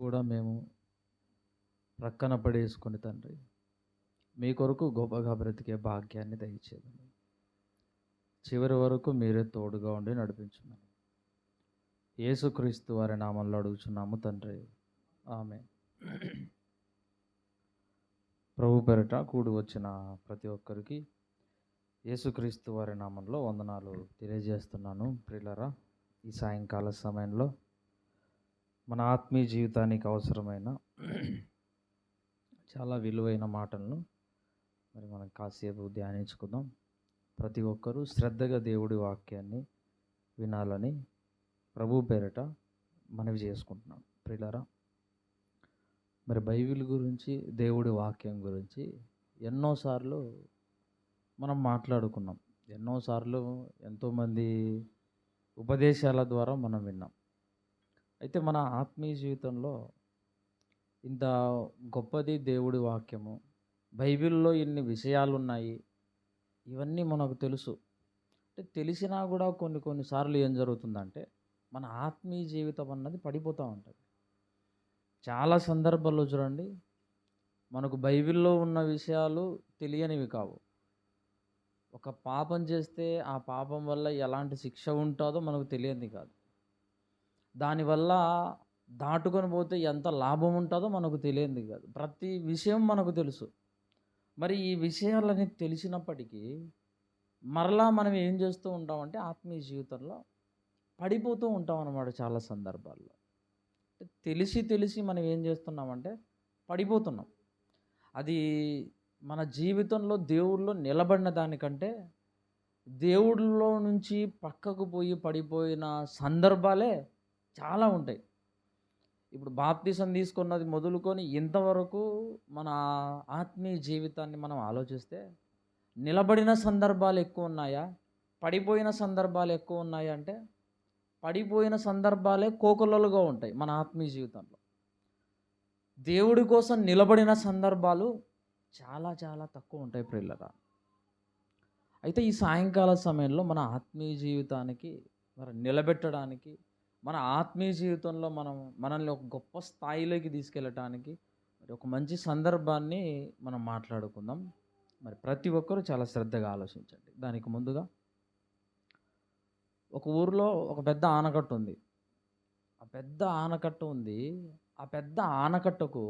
కూడా మేము ప్రక్కన పడేసుకుని తండ్రి మీ కొరకు గొప్పగా బ్రతికే భాగ్యాన్ని దయచేయండి. చివరి వరకు మీరే తోడుగా ఉండి నడిపించమని యేసుక్రీస్తు వారి నామంలో అడుగుచున్నాము తండ్రి, ఆమేన్. ప్రభు పేరిట కూడి వచ్చిన ప్రతి ఒక్కరికి యేసుక్రీస్తు వారి నామంలో వందనాలు తెలియజేస్తున్నాను. ప్రియులారా, ఈ సాయంకాల సమయంలో మన ఆత్మీయ జీవితానికి అవసరమైన చాలా విలువైన మాటలను మరి మనం కాసేపు ధ్యానించుకుందాం. ప్రతి ఒక్కరూ శ్రద్ధగా దేవుడి వాక్యాన్ని వినాలని ప్రభు పేరిట మనవి చేసుకుంటున్నాం. ప్రియులారా, మరి బైబిల్ గురించి, దేవుడి వాక్యం గురించి ఎన్నోసార్లు మనం మాట్లాడుకున్నాం. ఎన్నోసార్లు ఎంతోమంది ఉపదేశాల ద్వారా మనం విన్నాం. అయితే మన ఆత్మీయ జీవితంలో ఇంత గొప్పది దేవుడి వాక్యము, బైబిల్లో ఇన్ని విషయాలు ఉన్నాయి, ఇవన్నీ మనకు తెలుసు. అంటే తెలిసినా కూడా కొన్నిసార్లు ఏం జరుగుతుందంటే మన ఆత్మీయ జీవితం అన్నది పడిపోతూ ఉంటుంది. చాలా సందర్భాల్లో చూడండి, మనకు బైబిల్లో ఉన్న విషయాలు తెలియనివి కావు. ఒక పాపం చేస్తే ఆ పాపం వల్ల ఎలాంటి శిక్ష ఉంటుందో మనకు తెలియనిది కాదు. దానివల్ల దాటుకొని పోతే ఎంత లాభం ఉంటుందో మనకు తెలియనిది కాదు. ప్రతి విషయం మనకు తెలుసు. మరి ఈ విషయాలని తెలిసినప్పటికీ మరలా మనం ఏం చేస్తూ ఉంటామంటే ఆత్మీయ జీవితంలో పడిపోతూ ఉంటాం అన్నమాట. చాలా సందర్భాల్లో తెలిసి మనం ఏం చేస్తున్నామంటే పడిపోతున్నాం. అది మన జీవితంలో దేవుళ్ళో నిలబడిన దానికంటే దేవుడిలో నుంచి పక్కకు పోయి పడిపోయిన సందర్భాలే చాలా ఉంటాయి. ఇప్పుడు బాప్తిసం తీసుకున్నది మొదలుకొని ఇంతవరకు మన ఆత్మీయ జీవితాన్ని మనం ఆలోచిస్తే నిలబడిన సందర్భాలు ఎక్కువ ఉన్నాయా, పడిపోయిన సందర్భాలు ఎక్కువ ఉన్నాయా అంటే పడిపోయిన సందర్భాలే కోకొల్లలుగా ఉంటాయి మన ఆత్మీయ జీవితంలో. దేవుడి కోసం నిలబడిన సందర్భాలు చాలా చాలా తక్కువ ఉంటాయి ప్రియులారా. అయితే ఈ సాయంకాల సమయంలో మన ఆత్మీయ జీవితానికి మరి నిలబెట్టడానికి, మన ఆత్మీయ జీవితంలో మనల్ని ఒక గొప్ప స్థాయిలోకి తీసుకెళ్ళటానికి మరి ఒక మంచి సందర్భాన్ని మనం మాట్లాడుకుందాం. మరి ప్రతి ఒక్కరూ చాలా శ్రద్ధగా ఆలోచించండి. దానికి ముందుగా ఒక ఊరిలో ఒక పెద్ద ఆనకట్ట ఉంది. ఆ పెద్ద ఆనకట్టకు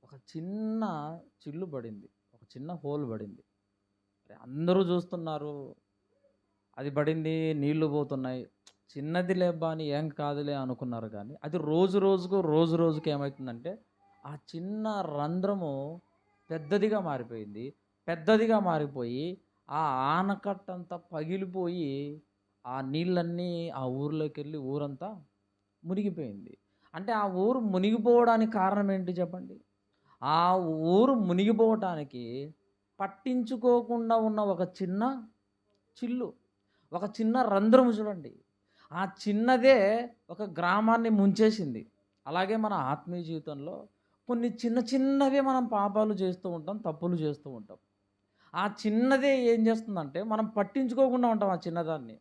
ఒక చిన్న చిల్లు పడింది, ఒక చిన్న హోల్ పడింది. అందరూ చూస్తున్నారు, అది పడింది, నీళ్లు పోతున్నాయి, చిన్నది లేబ్బా అని ఏం కాదులే అనుకున్నారు. కానీ అది రోజు రోజుకు ఏమవుతుందంటే ఆ చిన్న రంధ్రము పెద్దదిగా మారిపోయి ఆ ఆనకట్టంతా పగిలిపోయి ఆ నీళ్ళన్నీ ఆ ఊర్లోకి వెళ్ళి ఊరంతా మునిగిపోయింది. అంటే ఆ ఊరు మునిగిపోవడానికి కారణం ఏంటి చెప్పండి? ఆ ఊరు మునిగిపోవటానికి పట్టించుకోకుండా ఉన్న ఒక చిన్న చిల్లు, ఒక చిన్న రంధ్రము చూడండి. ఆ చిన్నదే ఒక గ్రామాన్ని ముంచేసింది. అలాగే మన ఆత్మీయ జీవితంలో కొన్ని చిన్నవే మనం పాపాలు చేస్తూ ఉంటాం, తప్పులు చేస్తూ ఉంటాం. ఆ చిన్నదే ఏం చేస్తుందంటే మనం పట్టించుకోకుండా ఉంటాం ఆ చిన్నదాన్ని.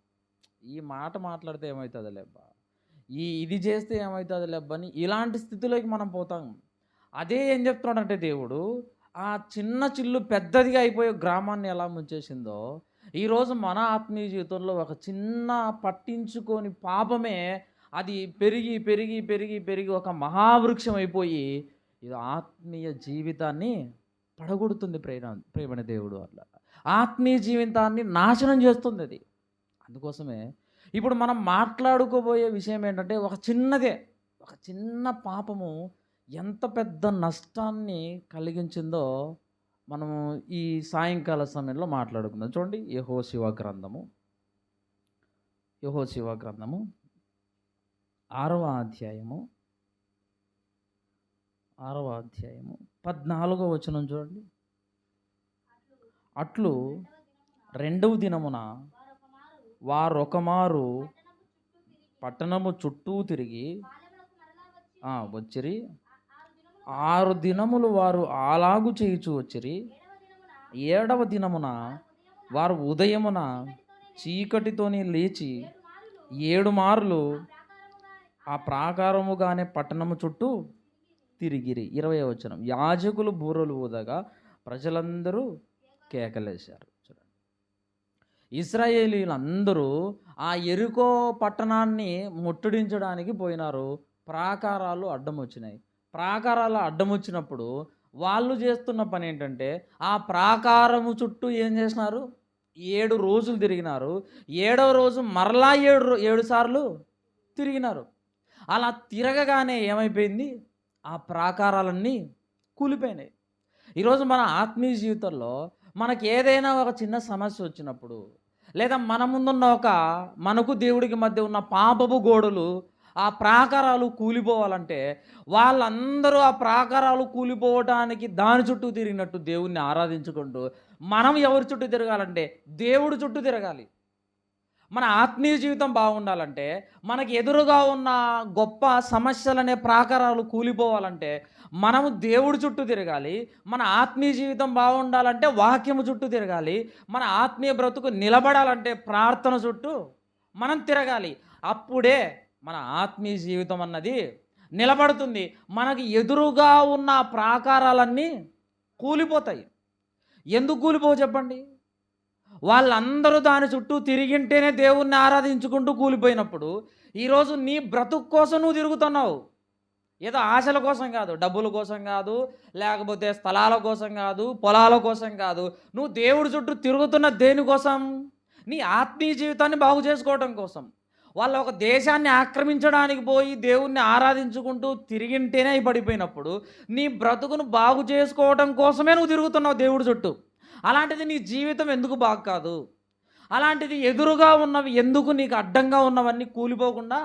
ఈ మాట మాట్లాడితే ఏమవుతుంది లేబ్బా, ఇది చేస్తే ఏమవుతుంది లేబ్బని ఇలాంటి స్థితిలోకి మనం పోతాం. అదే ఏం చెప్తున్నాడంటే దేవుడు, ఆ చిన్న చిల్లు పెద్దదిగా అయిపోయే గ్రామాన్ని ఎలా ముంచేసిందో ఈరోజు మన ఆత్మీయ జీవితంలో ఒక చిన్న పట్టించుకొని పాపమే అది పెరిగి ఒక మహావృక్షం అయిపోయి ఇది ఆత్మీయ జీవితాన్ని పడగొడుతుంది. ప్రేమని దేవుడు వల్ల ఆత్మీయ జీవితాన్ని నాశనం చేస్తుంది అది. అందుకోసమే ఇప్పుడు మనం మాట్లాడుకోబోయే విషయం ఏంటంటే ఒక చిన్న పాపము ఎంత పెద్ద నష్టాన్ని కలిగించిందో మనము ఈ సాయంకాల సమయంలో మాట్లాడుకుందాం. చూడండి, యెహోషువ గ్రంథము 6వ అధ్యాయము 14వ వచనం చూడండి. అట్లు రెండవ దినమున వారొకమారు పట్టణము చుట్టూ తిరిగి వచ్చిరి. 6 దినములు వారు అలాగు చేయుచు వచ్చిరి. 7వ దినమున వారు ఉదయమున చీకటితోని లేచి 7 మార్లు ఆ ప్రాకారముగానే పట్టణము చుట్టూ తిరిగిరి. 20వ వచనం. యాజకులు బూరలు ఊదగా ప్రజలందరూ కేకలేశారు. చూడండి, ఇశ్రాయేలీలందరూ ఆ యెరికో పట్టణాన్ని ముట్టడించడానికి పోయినారు. ప్రాకారాలు అడ్డం వచ్చినాయి. ప్రాకారాలు అడ్డం వచ్చినప్పుడు వాళ్ళు చేస్తున్న పని ఏంటంటే, ఆ ప్రాకారము చుట్టూ ఏం చేసినారు? 7 రోజులు తిరిగినారు. 7వ రోజు మరలా 7 సార్లు తిరిగినారు. అలా తిరగగానే ఏమైపోయింది? ఆ ప్రాకారాలన్నీ కూలిపోయినాయి. ఈరోజు మన ఆత్మీయ జీవితంలో మనకి ఏదైనా ఒక చిన్న సమస్య వచ్చినప్పుడు, లేదా మన ముందున్న మనకు దేవుడికి మధ్య ఉన్న పాపపు గోడలు, ఆ ప్రాకారాలు కూలిపోవాలంటే, వాళ్ళందరూ ఆ ప్రాకారాలు కూలిపోవటానికి దాని చుట్టూ తిరిగినట్టు దేవుణ్ణి ఆరాధించుకుంటూ, మనం ఎవరి చుట్టూ తిరగాలంటే దేవుడి చుట్టూ తిరగాలి. మన ఆత్మీయ జీవితం బాగుండాలంటే, మనకి ఎదురుగా ఉన్న గొప్ప సమస్యలనే ప్రాకారాలు కూలిపోవాలంటే మనము దేవుడి చుట్టూ తిరగాలి. మన ఆత్మీయ జీవితం బాగుండాలంటే వాక్యము చుట్టూ తిరగాలి. మన ఆత్మీయ బ్రతుకు నిలబడాలంటే ప్రార్థన చుట్టూ మనం తిరగాలి. అప్పుడే మన ఆత్మీయ జీవితం అన్నది నిలబడుతుంది. మనకి ఎదురుగా ఉన్న ప్రాకారాలన్నీ కూలిపోతాయి. ఎందుకు కూలిపోవు చెప్పండి? వాళ్ళందరూ దాని చుట్టూ తిరిగింటేనే దేవుణ్ణి ఆరాధించుకుంటూ కూలిపోయినప్పుడు, ఈరోజు నీ బ్రతుకు కోసం నువ్వు తిరుగుతున్నావు. ఏదో ఆశల కోసం కాదు, డబ్బుల కోసం కాదు, లేకపోతే స్థలాల కోసం కాదు, పొలాల కోసం కాదు. నువ్వు దేవుడి చుట్టూ తిరుగుతున్న దేనికోసం? నీ ఆత్మీయ జీవితాన్ని బాగు చేసుకోవడం కోసం. వాళ్ళు ఒక దేశాన్ని ఆక్రమించడానికి పోయి దేవుణ్ణి ఆరాధించుకుంటూ తిరిగింటేనే పడిపోయినప్పుడు, నీ బ్రతుకును బాగు చేసుకోవడం కోసమే నువ్వు తిరుగుతున్నావు దేవుడి చుట్టూ. అలాంటిది నీ జీవితం ఎందుకు బాగు కాదు? అలాంటిది ఎదురుగా ఉన్నవి ఎందుకు నీకు అడ్డంగా ఉన్నవన్నీ కూలిపోకుండా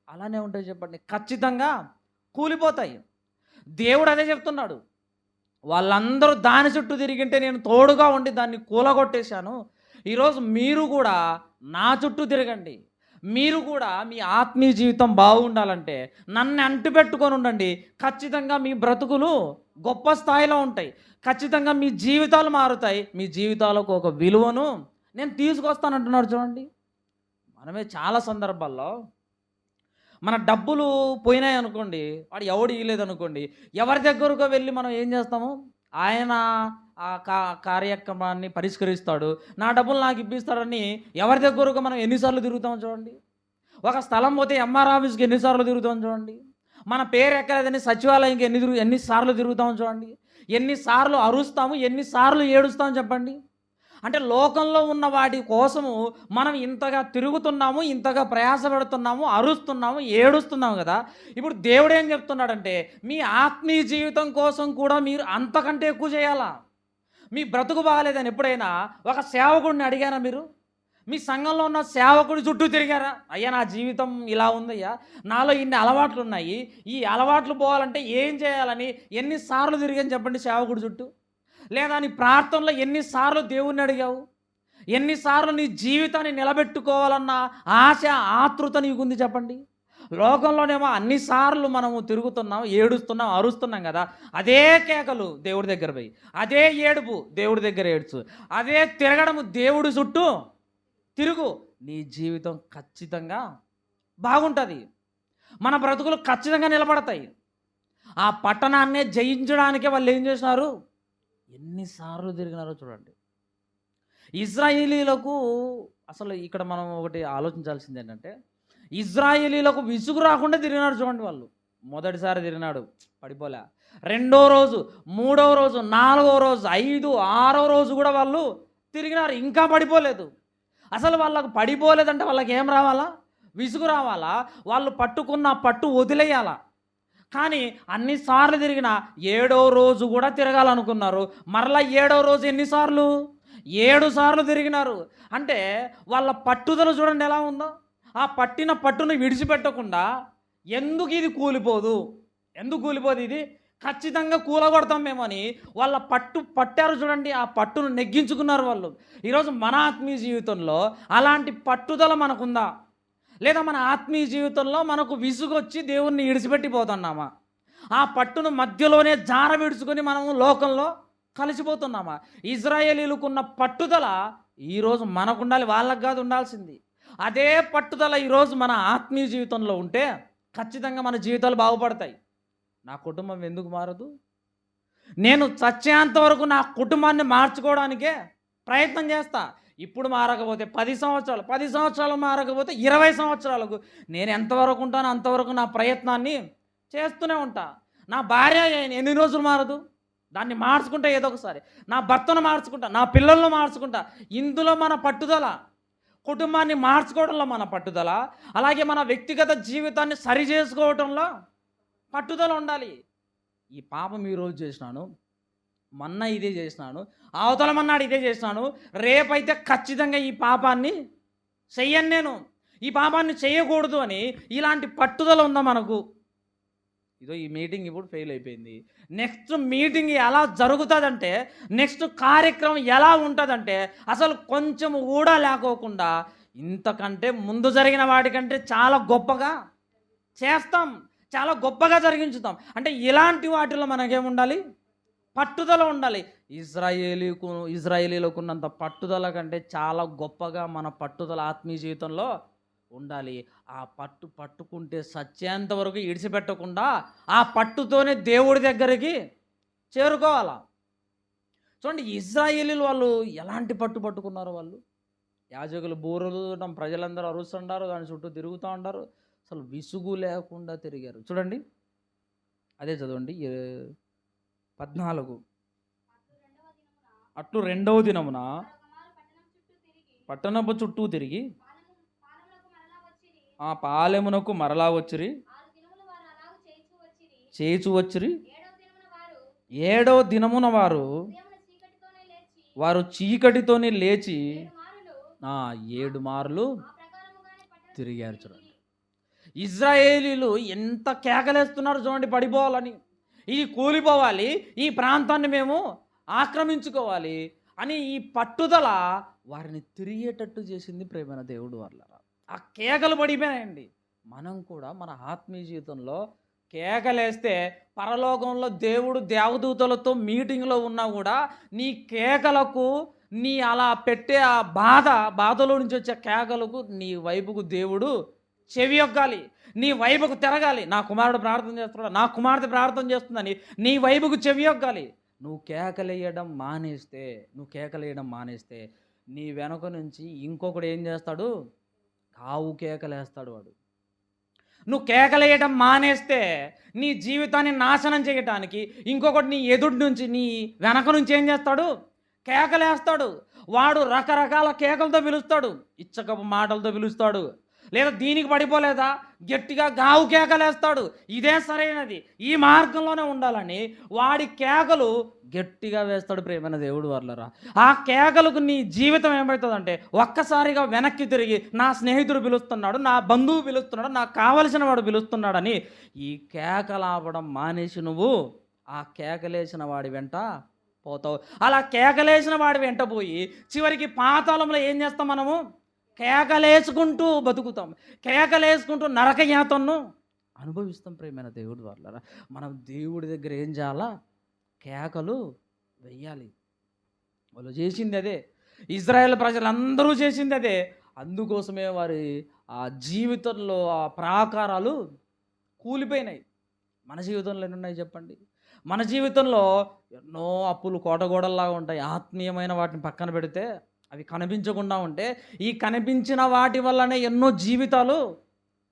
అలానే ఉంటాయి చెప్పండి? ఖచ్చితంగా కూలిపోతాయి. దేవుడు అదే చెప్తున్నాడు. వాళ్ళందరూ దాని చుట్టూ తిరిగింటే నేను తోడుగా ఉండి దాన్ని కూలగొట్టేశాను. ఈరోజు మీరు కూడా నా చుట్టూ తిరగండి. మీరు కూడా మీ ఆత్మీయ జీవితం బాగుండాలంటే నన్ను అంటుపెట్టుకొని ఉండండి. ఖచ్చితంగా మీ బ్రతుకులు గొప్ప స్థాయిలో ఉంటాయి. ఖచ్చితంగా మీ జీవితాలు మారుతాయి. మీ జీవితాలకు ఒక విలువను నేను తీసుకొస్తానంటున్నాడు. చూడండి, మనమే చాలా సందర్భాల్లో మన డబ్బులు పోయినాయి అనుకోండి, వాడు ఎవడు ఇవ్వలేదనుకోండి, ఎవరి దగ్గరకు వెళ్ళి మనం ఏం చేస్తాము? ఆయన ఆ కార్యక్రమాన్ని పరిష్కరిస్తాడు, నా డబ్బులు నాకు ఇప్పిస్తాడని ఎవరి దగ్గరకు మనం ఎన్నిసార్లు తిరుగుతాం చూడండి. ఒక స్థలం పోతే ఎంఆర్ ఆఫీస్కి ఎన్నిసార్లు తిరుగుతాం చూడండి. మన పేరు ఎక్కలేదని సచివాలయంకి ఎన్నిసార్లు తిరుగుతాం చూడండి. ఎన్నిసార్లు అరుస్తాము, ఎన్నిసార్లు ఏడుస్తాము చెప్పండి. అంటే లోకంలో ఉన్న వాటి కోసము మనం ఇంతగా తిరుగుతున్నాము, ఇంతగా ప్రయాసపడుతున్నాము, అరుస్తున్నాము, ఏడుస్తున్నాము కదా. ఇప్పుడు దేవుడు ఏం చెప్తున్నాడంటే, మీ ఆత్మీయ జీవితం కోసం కూడా మీరు అంతకంటే ఎక్కువ చేయాలా? మీ బ్రతుకు బాగాలేదని ఎప్పుడైనా ఒక సేవకుడిని అడిగారా మీరు? మీ సంఘంలో ఉన్న సేవకుడి చుట్టూ తిరిగారా? అయ్యా, నా జీవితం ఇలా ఉందయ్యా, నాలో ఇన్ని అలవాట్లు ఉన్నాయి, ఈ అలవాట్లు పోవాలంటే ఏం చేయాలని ఎన్నిసార్లు తిరిగాని చెప్పండి సేవకుడి చుట్టూ? లేదా నీ ప్రార్థనలో ఎన్నిసార్లు దేవుణ్ణి అడిగావు? ఎన్నిసార్లు నీ జీవితాన్ని నిలబెట్టుకోవాలన్న ఆశ, ఆతృత నీకుంది చెప్పండి? లోకంలోనేమో అన్నిసార్లు మనము తిరుగుతున్నాం, ఏడుస్తున్నాం, అరుస్తున్నాం కదా. అదే కేకలు దేవుడి దగ్గర పోయి, అదే ఏడుపు దేవుడి దగ్గర ఏడ్చు, అదే తిరగడము దేవుడి చుట్టూ తిరుగు. నీ జీవితం ఖచ్చితంగా బాగుంటుంది. మన బ్రతుకులు ఖచ్చితంగా నిలబడతాయి. ఆ పట్టణాన్నే జయించడానికే వాళ్ళు ఏం చేసినారు? ఎన్నిసార్లు తిరిగినారో చూడండి. ఇజ్రాయేలీలకు అసలు ఇక్కడ మనం ఒకటి ఆలోచించాల్సింది ఏంటంటే, ఇజ్రాయేలీలకు విసుగు రాకుండా తిరిగినారు చూడండి. వాళ్ళు మొదటిసారి తిరిగినాడు, పడిపోలే. రెండో రోజు, మూడవ రోజు, 4వ రోజు, 5, 6వ రోజు కూడా వాళ్ళు తిరిగినారు, ఇంకా పడిపోలేదు. అసలు వాళ్ళకు పడిపోలేదంటే వాళ్ళకి ఏం రావాలా? విసుగు రావాలా? వాళ్ళు పట్టుకున్న పట్టు వదిలేయాలా? కానీ అన్నిసార్లు తిరిగిన 7వ రోజు కూడా తిరగాలనుకున్నారు. మరలా 7వ రోజు ఎన్నిసార్లు? 7 సార్లు తిరిగినారు. అంటే వాళ్ళ పట్టుదల చూడండి ఎలా ఉందో. ఆ పట్టిన పట్టును విడిచిపెట్టకుండా, ఎందుకు ఇది కూలిపోదు, ఎందుకు కూలిపోదు, ఇది ఖచ్చితంగా కూలగొడతాం మేమని వాళ్ళ పట్టారు చూడండి. ఆ పట్టును నెగ్గించుకున్నారు వాళ్ళు. ఈరోజు మన ఆత్మీయ జీవితంలో అలాంటి పట్టుదల మనకుందా? లేదా మన ఆత్మీయ జీవితంలో మనకు విసుగొచ్చి దేవుణ్ణి విడిచిపెట్టిపోతున్నామా? ఆ పట్టును మధ్యలోనే జార విడుచుకొని మనము లోకంలో కలిసిపోతున్నామా? ఇజ్రాయేలీలకున్న పట్టుదల ఈరోజు మనకు ఉండాలి, వాళ్ళకు కాదు ఉండాల్సింది. అదే పట్టుదల ఈరోజు మన ఆత్మీయ జీవితంలో ఉంటే ఖచ్చితంగా మన జీవితాలు బాగుపడతాయి. నా కుటుంబం ఎందుకు మారదు? నేను చచ్చేంత వరకు నా కుటుంబాన్ని మార్చుకోవడానికే ప్రయత్నం చేస్తా. ఇప్పుడు మారకపోతే 10 సంవత్సరాలు, 10 సంవత్సరాలు మారకపోతే 20 సంవత్సరాలకు నేను ఎంతవరకు ఉంటానో అంతవరకు నా ప్రయత్నాన్ని చేస్తూనే ఉంటా. నా భార్య ఎన్ని రోజులు మారదు? దాన్ని మార్చుకుంటా ఏదో ఒకసారి. నా భర్తను మార్చుకుంటా, నా పిల్లలను మార్చుకుంటా. ఇందులో మన పట్టుదల, కుటుంబాన్ని మార్చుకోవడంలో మన పట్టుదల, అలాగే మన వ్యక్తిగత జీవితాన్ని సరి చేసుకోవడంలో పట్టుదల ఉండాలి. ఈ పాపం ఈరోజు చేసినాను, మొన్న ఇదే చేసినాను, అవతల మన్నాడు ఇదే చేసినాను, రేపైతే ఖచ్చితంగా ఈ పాపాన్ని చెయ్యను నేను, ఈ పాపాన్ని చేయకూడదు అని ఇలాంటి పట్టుదల ఉందా మనకు? ఇదో ఈ మీటింగ్ ఇప్పుడు ఫెయిల్ అయిపోయింది. నెక్స్ట్ మీటింగ్ ఎలా జరుగుతుందంటే, నెక్స్ట్ కార్యక్రమం ఎలా ఉంటుందంటే అసలు కొంచెం కూడా లేకోకుండా ఇంతకంటే ముందు జరిగిన వాటికంటే చాలా గొప్పగా చేస్తాం, చాలా గొప్పగా జరిగించుతాం. అంటే ఇలాంటి వాటిలో మనకేముండాలి? పట్టుదల ఉండాలి. ఇజ్రాయేలీలకు ఉన్నంత పట్టుదల కంటే చాలా గొప్పగా మన పట్టుదల ఆత్మీయ జీవితంలో ఉండాలి. ఆ పట్టుకుంటే సత్యాంత వరకు ఇడిచిపెట్టకుండా ఆ పట్టుతోనే దేవుడి దగ్గరికి చేరుకోవాలా. చూడండి, ఇజ్రాయేలీలు వాళ్ళు ఎలాంటి పట్టుకున్నారు. వాళ్ళు యాజకులు బూరలు ప్రజలందరూ అరుస్తుంటారు, దాని చుట్టూ తిరుగుతూ ఉంటారు, అసలు విసుగు లేకుండా తిరిగారు. చూడండి, అదే చదవండి 14. అట్లు 2వ దినమున పట్టణపు చుట్టూ తిరిగి ఆ పాలెమునకు మరలా వచ్చిరి. చేచు వచ్చిరి. 7వ దినమున వారు చీకటితోనే లేచి 7 మార్లు తిరిగారు. చూడండి, ఇజ్రాయేలీలు ఎంత కేకలేస్తున్నారు చూడండి, పడిపోవాలని, ఇది కూలిపోవాలి, ఈ ప్రాంతాన్ని మేము ఆక్రమించుకోవాలి అని ఈ పట్టుదల వారిని తిరిగేటట్టు చేసింది ప్రేమైన దేవుడు వాళ్ళరా. ఆ కేకలు పడిపోయాయండి. మనం కూడా మన ఆత్మీయ జీవితంలో కేకలేస్తే పరలోకంలో దేవుడు దేవదూతలతో మీటింగ్లో ఉన్నా కూడా నీ కేకలకు, నీ అలా పెట్టే ఆ బాధలో నుంచి వచ్చే కేకలకు నీ వైపుకు దేవుడు చెవి యొగ్గాలి, నీ వైపుకు తిరగాలి. నా కుమారుడు ప్రార్థన చేస్తున్నాడు, నా కుమార్తె ప్రార్థన చేస్తుందని నీ వైపుకు చెవి యొగ్గాలి. నువ్వు కేకలేయడం మానేస్తే నీ వెనుక నుంచి ఇంకొకడు ఏం చేస్తాడు? కావు కేకలేస్తాడు వాడు. నువ్వు కేకలేయడం మానేస్తే నీ జీవితాన్ని నాశనం చేయటానికి ఇంకొకటి నీ ఎదుటి నుంచి, నీ వెనక నుంచి ఏం చేస్తాడు? కేకలేస్తాడు. వాడు రకరకాల కేకలతో పిలుస్తాడు, ఇచ్చకపు మాటలతో పిలుస్తాడు, లేదా దీనికి పడిపోలేదా గట్టిగా గావు కేకలేస్తాడు. ఇదే సరైనది, ఈ మార్గంలోనే ఉండాలని వాడి కేకలు గట్టిగా వేస్తాడు ప్రేమైన దేవుడు వాళ్ళరా. ఆ కేకలకు నీ జీవితం ఏమవుతుందంటే ఒక్కసారిగా వెనక్కి తిరిగి నా స్నేహితుడు పిలుస్తున్నాడు, నా బంధువు పిలుస్తున్నాడు, నాకు కావలసిన వాడు పిలుస్తున్నాడని ఈ కేకలాపడం మానేసి నువ్వు ఆ కేకలేసిన వాడి వెంట పోతావు. అలా కేకలేసిన వాడి వెంట పోయి చివరికి పాతాళంలో ఏం చేస్తాం? మనము కేకలేసుకుంటూ బతుకుతాం, కేకలేసుకుంటూ నరకయాతను అనుభవిస్తాం ప్రేమైన దేవుడు వాళ్ళరా. మనం దేవుడి దగ్గర ఏం చేయాలా? కేకలు వెయ్యాలి. వాళ్ళు చేసింది అదే, ఇజ్రాయేల్ ప్రజలందరూ చేసింది అదే. అందుకోసమే వారి ఆ జీవితంలో ఆ ప్రాకారాలు కూలిపోయినాయి. మన జీవితంలో ఎన్ని ఉన్నాయి చెప్పండి? మన జీవితంలో ఎన్నో అప్పులు కోటగోడల్లాగా ఉంటాయి. ఆత్మీయమైన వాటిని పక్కన పెడితే అవి కనిపించకుండా ఉంటే ఈ కనిపించిన వాటి వల్లనే ఎన్నో జీవితాలు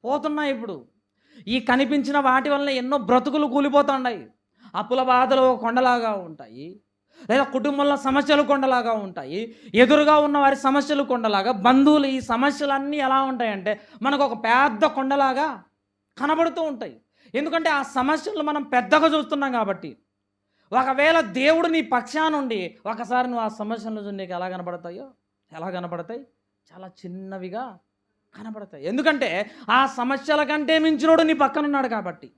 పోతున్నాయి. ఇప్పుడు ఈ కనిపించిన వాటి వల్లనే ఎన్నో బ్రతుకులు కూలిపోతున్నాయి. అప్పుల బాధలు కొండలాగా ఉంటాయి, లేదా కుటుంబంలో సమస్యలు కొండలాగా ఉంటాయి, ఎదురుగా ఉన్న వారి సమస్యలు కొండలాగా, బంధువులు ఈ సమస్యలన్నీ ఎలా ఉంటాయంటే మనకు ఒక పెద్ద కొండలాగా కనబడుతూ ఉంటాయి. ఎందుకంటే ఆ సమస్యలు మనం పెద్దగా చూస్తున్నాం కాబట్టి. ఒకవేళ దేవుడు నీ పక్షానుండి ఒకసారి నువ్వు ఆ సమస్యలను చూసి నీకు ఎలా కనబడతాయి? చాలా చిన్నవిగా కనబడతాయి. ఎందుకంటే ఆ సమస్యల కంటే మించినోడు నీ పక్కన ఉన్నాడు కాబట్టి,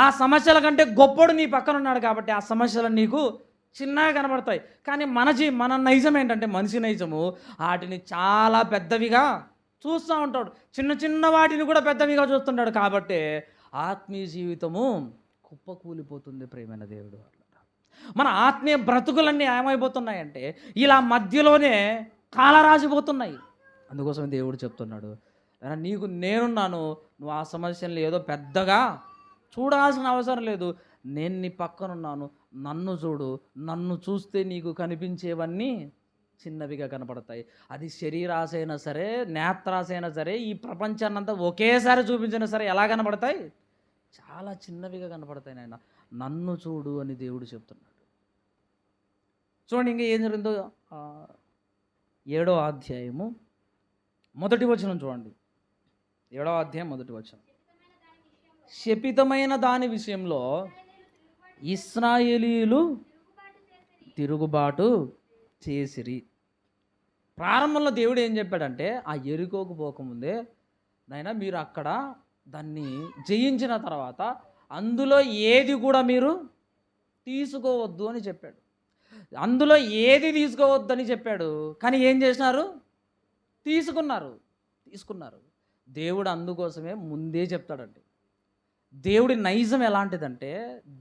ఆ సమస్యల కంటే గొప్పోడు నీ పక్కన ఉన్నాడు కాబట్టి ఆ సమస్యలు నీకు చిన్నగా కనబడతాయి. కానీ మన నైజం ఏంటంటే, మనిషి నైజము వాటిని చాలా పెద్దవిగా చూస్తూ ఉంటాడు, చిన్న వాటిని కూడా పెద్దవిగా చూస్తుంటాడు. కాబట్టి ఆత్మీయ జీవితము కుప్పకూలిపోతుంది ప్రేమైన దేవుడు. మన ఆత్మీయ బ్రతుకులన్నీ ఏమైపోతున్నాయంటే ఇలా మధ్యలోనే కాలరాజిపోతున్నాయి. అందుకోసం దేవుడు చెప్తున్నాడు, నీకు నేనున్నాను, నువ్వు ఆ సమస్యలు ఏదో పెద్దగా చూడాల్సిన అవసరం లేదు. నేను నీ పక్కనున్నాను, నన్ను చూడు. నన్ను చూస్తే నీకు కనిపించేవన్నీ చిన్నవిగా కనపడతాయి. అది శరీరాశ అయినా సరే, నేత్రాశ అయినా సరే, ఈ ప్రపంచాన్నంతా ఒకేసారి చూపించినా సరే ఎలా కనపడతాయి? చాలా చిన్నవిగా కనపడతాయి నాయన. నన్ను చూడు అని దేవుడు చెప్తున్నాడు. చూడండి ఇంకా ఏం జరిగిందో. 7వ అధ్యాయము 1వ వచనం చూడండి. 7వ అధ్యాయం 1వ వచనం. శపితమైన దాని విషయంలో ఇశ్రాయేలీయులు తిరుగుబాటు చేసిరి. ప్రారంభంలో దేవుడు ఏం చెప్పాడంటే, ఆ యెరికోకు పోకముందే నాయన మీరు అక్కడ దాన్ని జయించిన తర్వాత అందులో ఏది కూడా మీరు తీసుకోవద్దు అని చెప్పాడు. అందులో ఏది తీసుకోవద్దని చెప్పాడు, కానీ ఏం చేసినారు? తీసుకున్నారు. దేవుడు అందుకోసమే ముందే చెప్తాడండి. దేవుడి నైజం ఎలాంటిదంటే,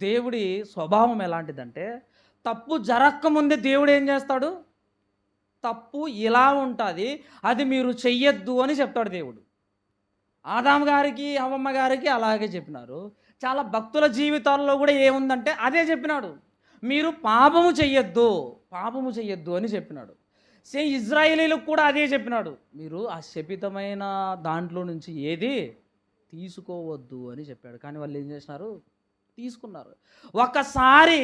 దేవుడి స్వభావం ఎలాంటిదంటే, తప్పు జరగకముందే దేవుడు ఏం చేస్తాడు? తప్పు ఇలా ఉంటుంది, అది మీరు చెయ్యొద్దు అని చెప్తాడు దేవుడు. ఆదాము గారికి హవ్వమ్మ గారికి అలాగే చెప్పినారు. చాలా భక్తుల జీవితాల్లో కూడా ఏముందంటే అదే చెప్పినాడు, మీరు పాపము చెయ్యొద్దు అని చెప్పినాడు. సేమ్ ఇజ్రాయేలీలకు కూడా అదే చెప్పినాడు, మీరు ఆ శపితమైన దాంట్లో నుంచి ఏది తీసుకోవద్దు అని చెప్పాడు. కానీ వాళ్ళు ఏం చేసినారు? తీసుకున్నారు. ఒకసారి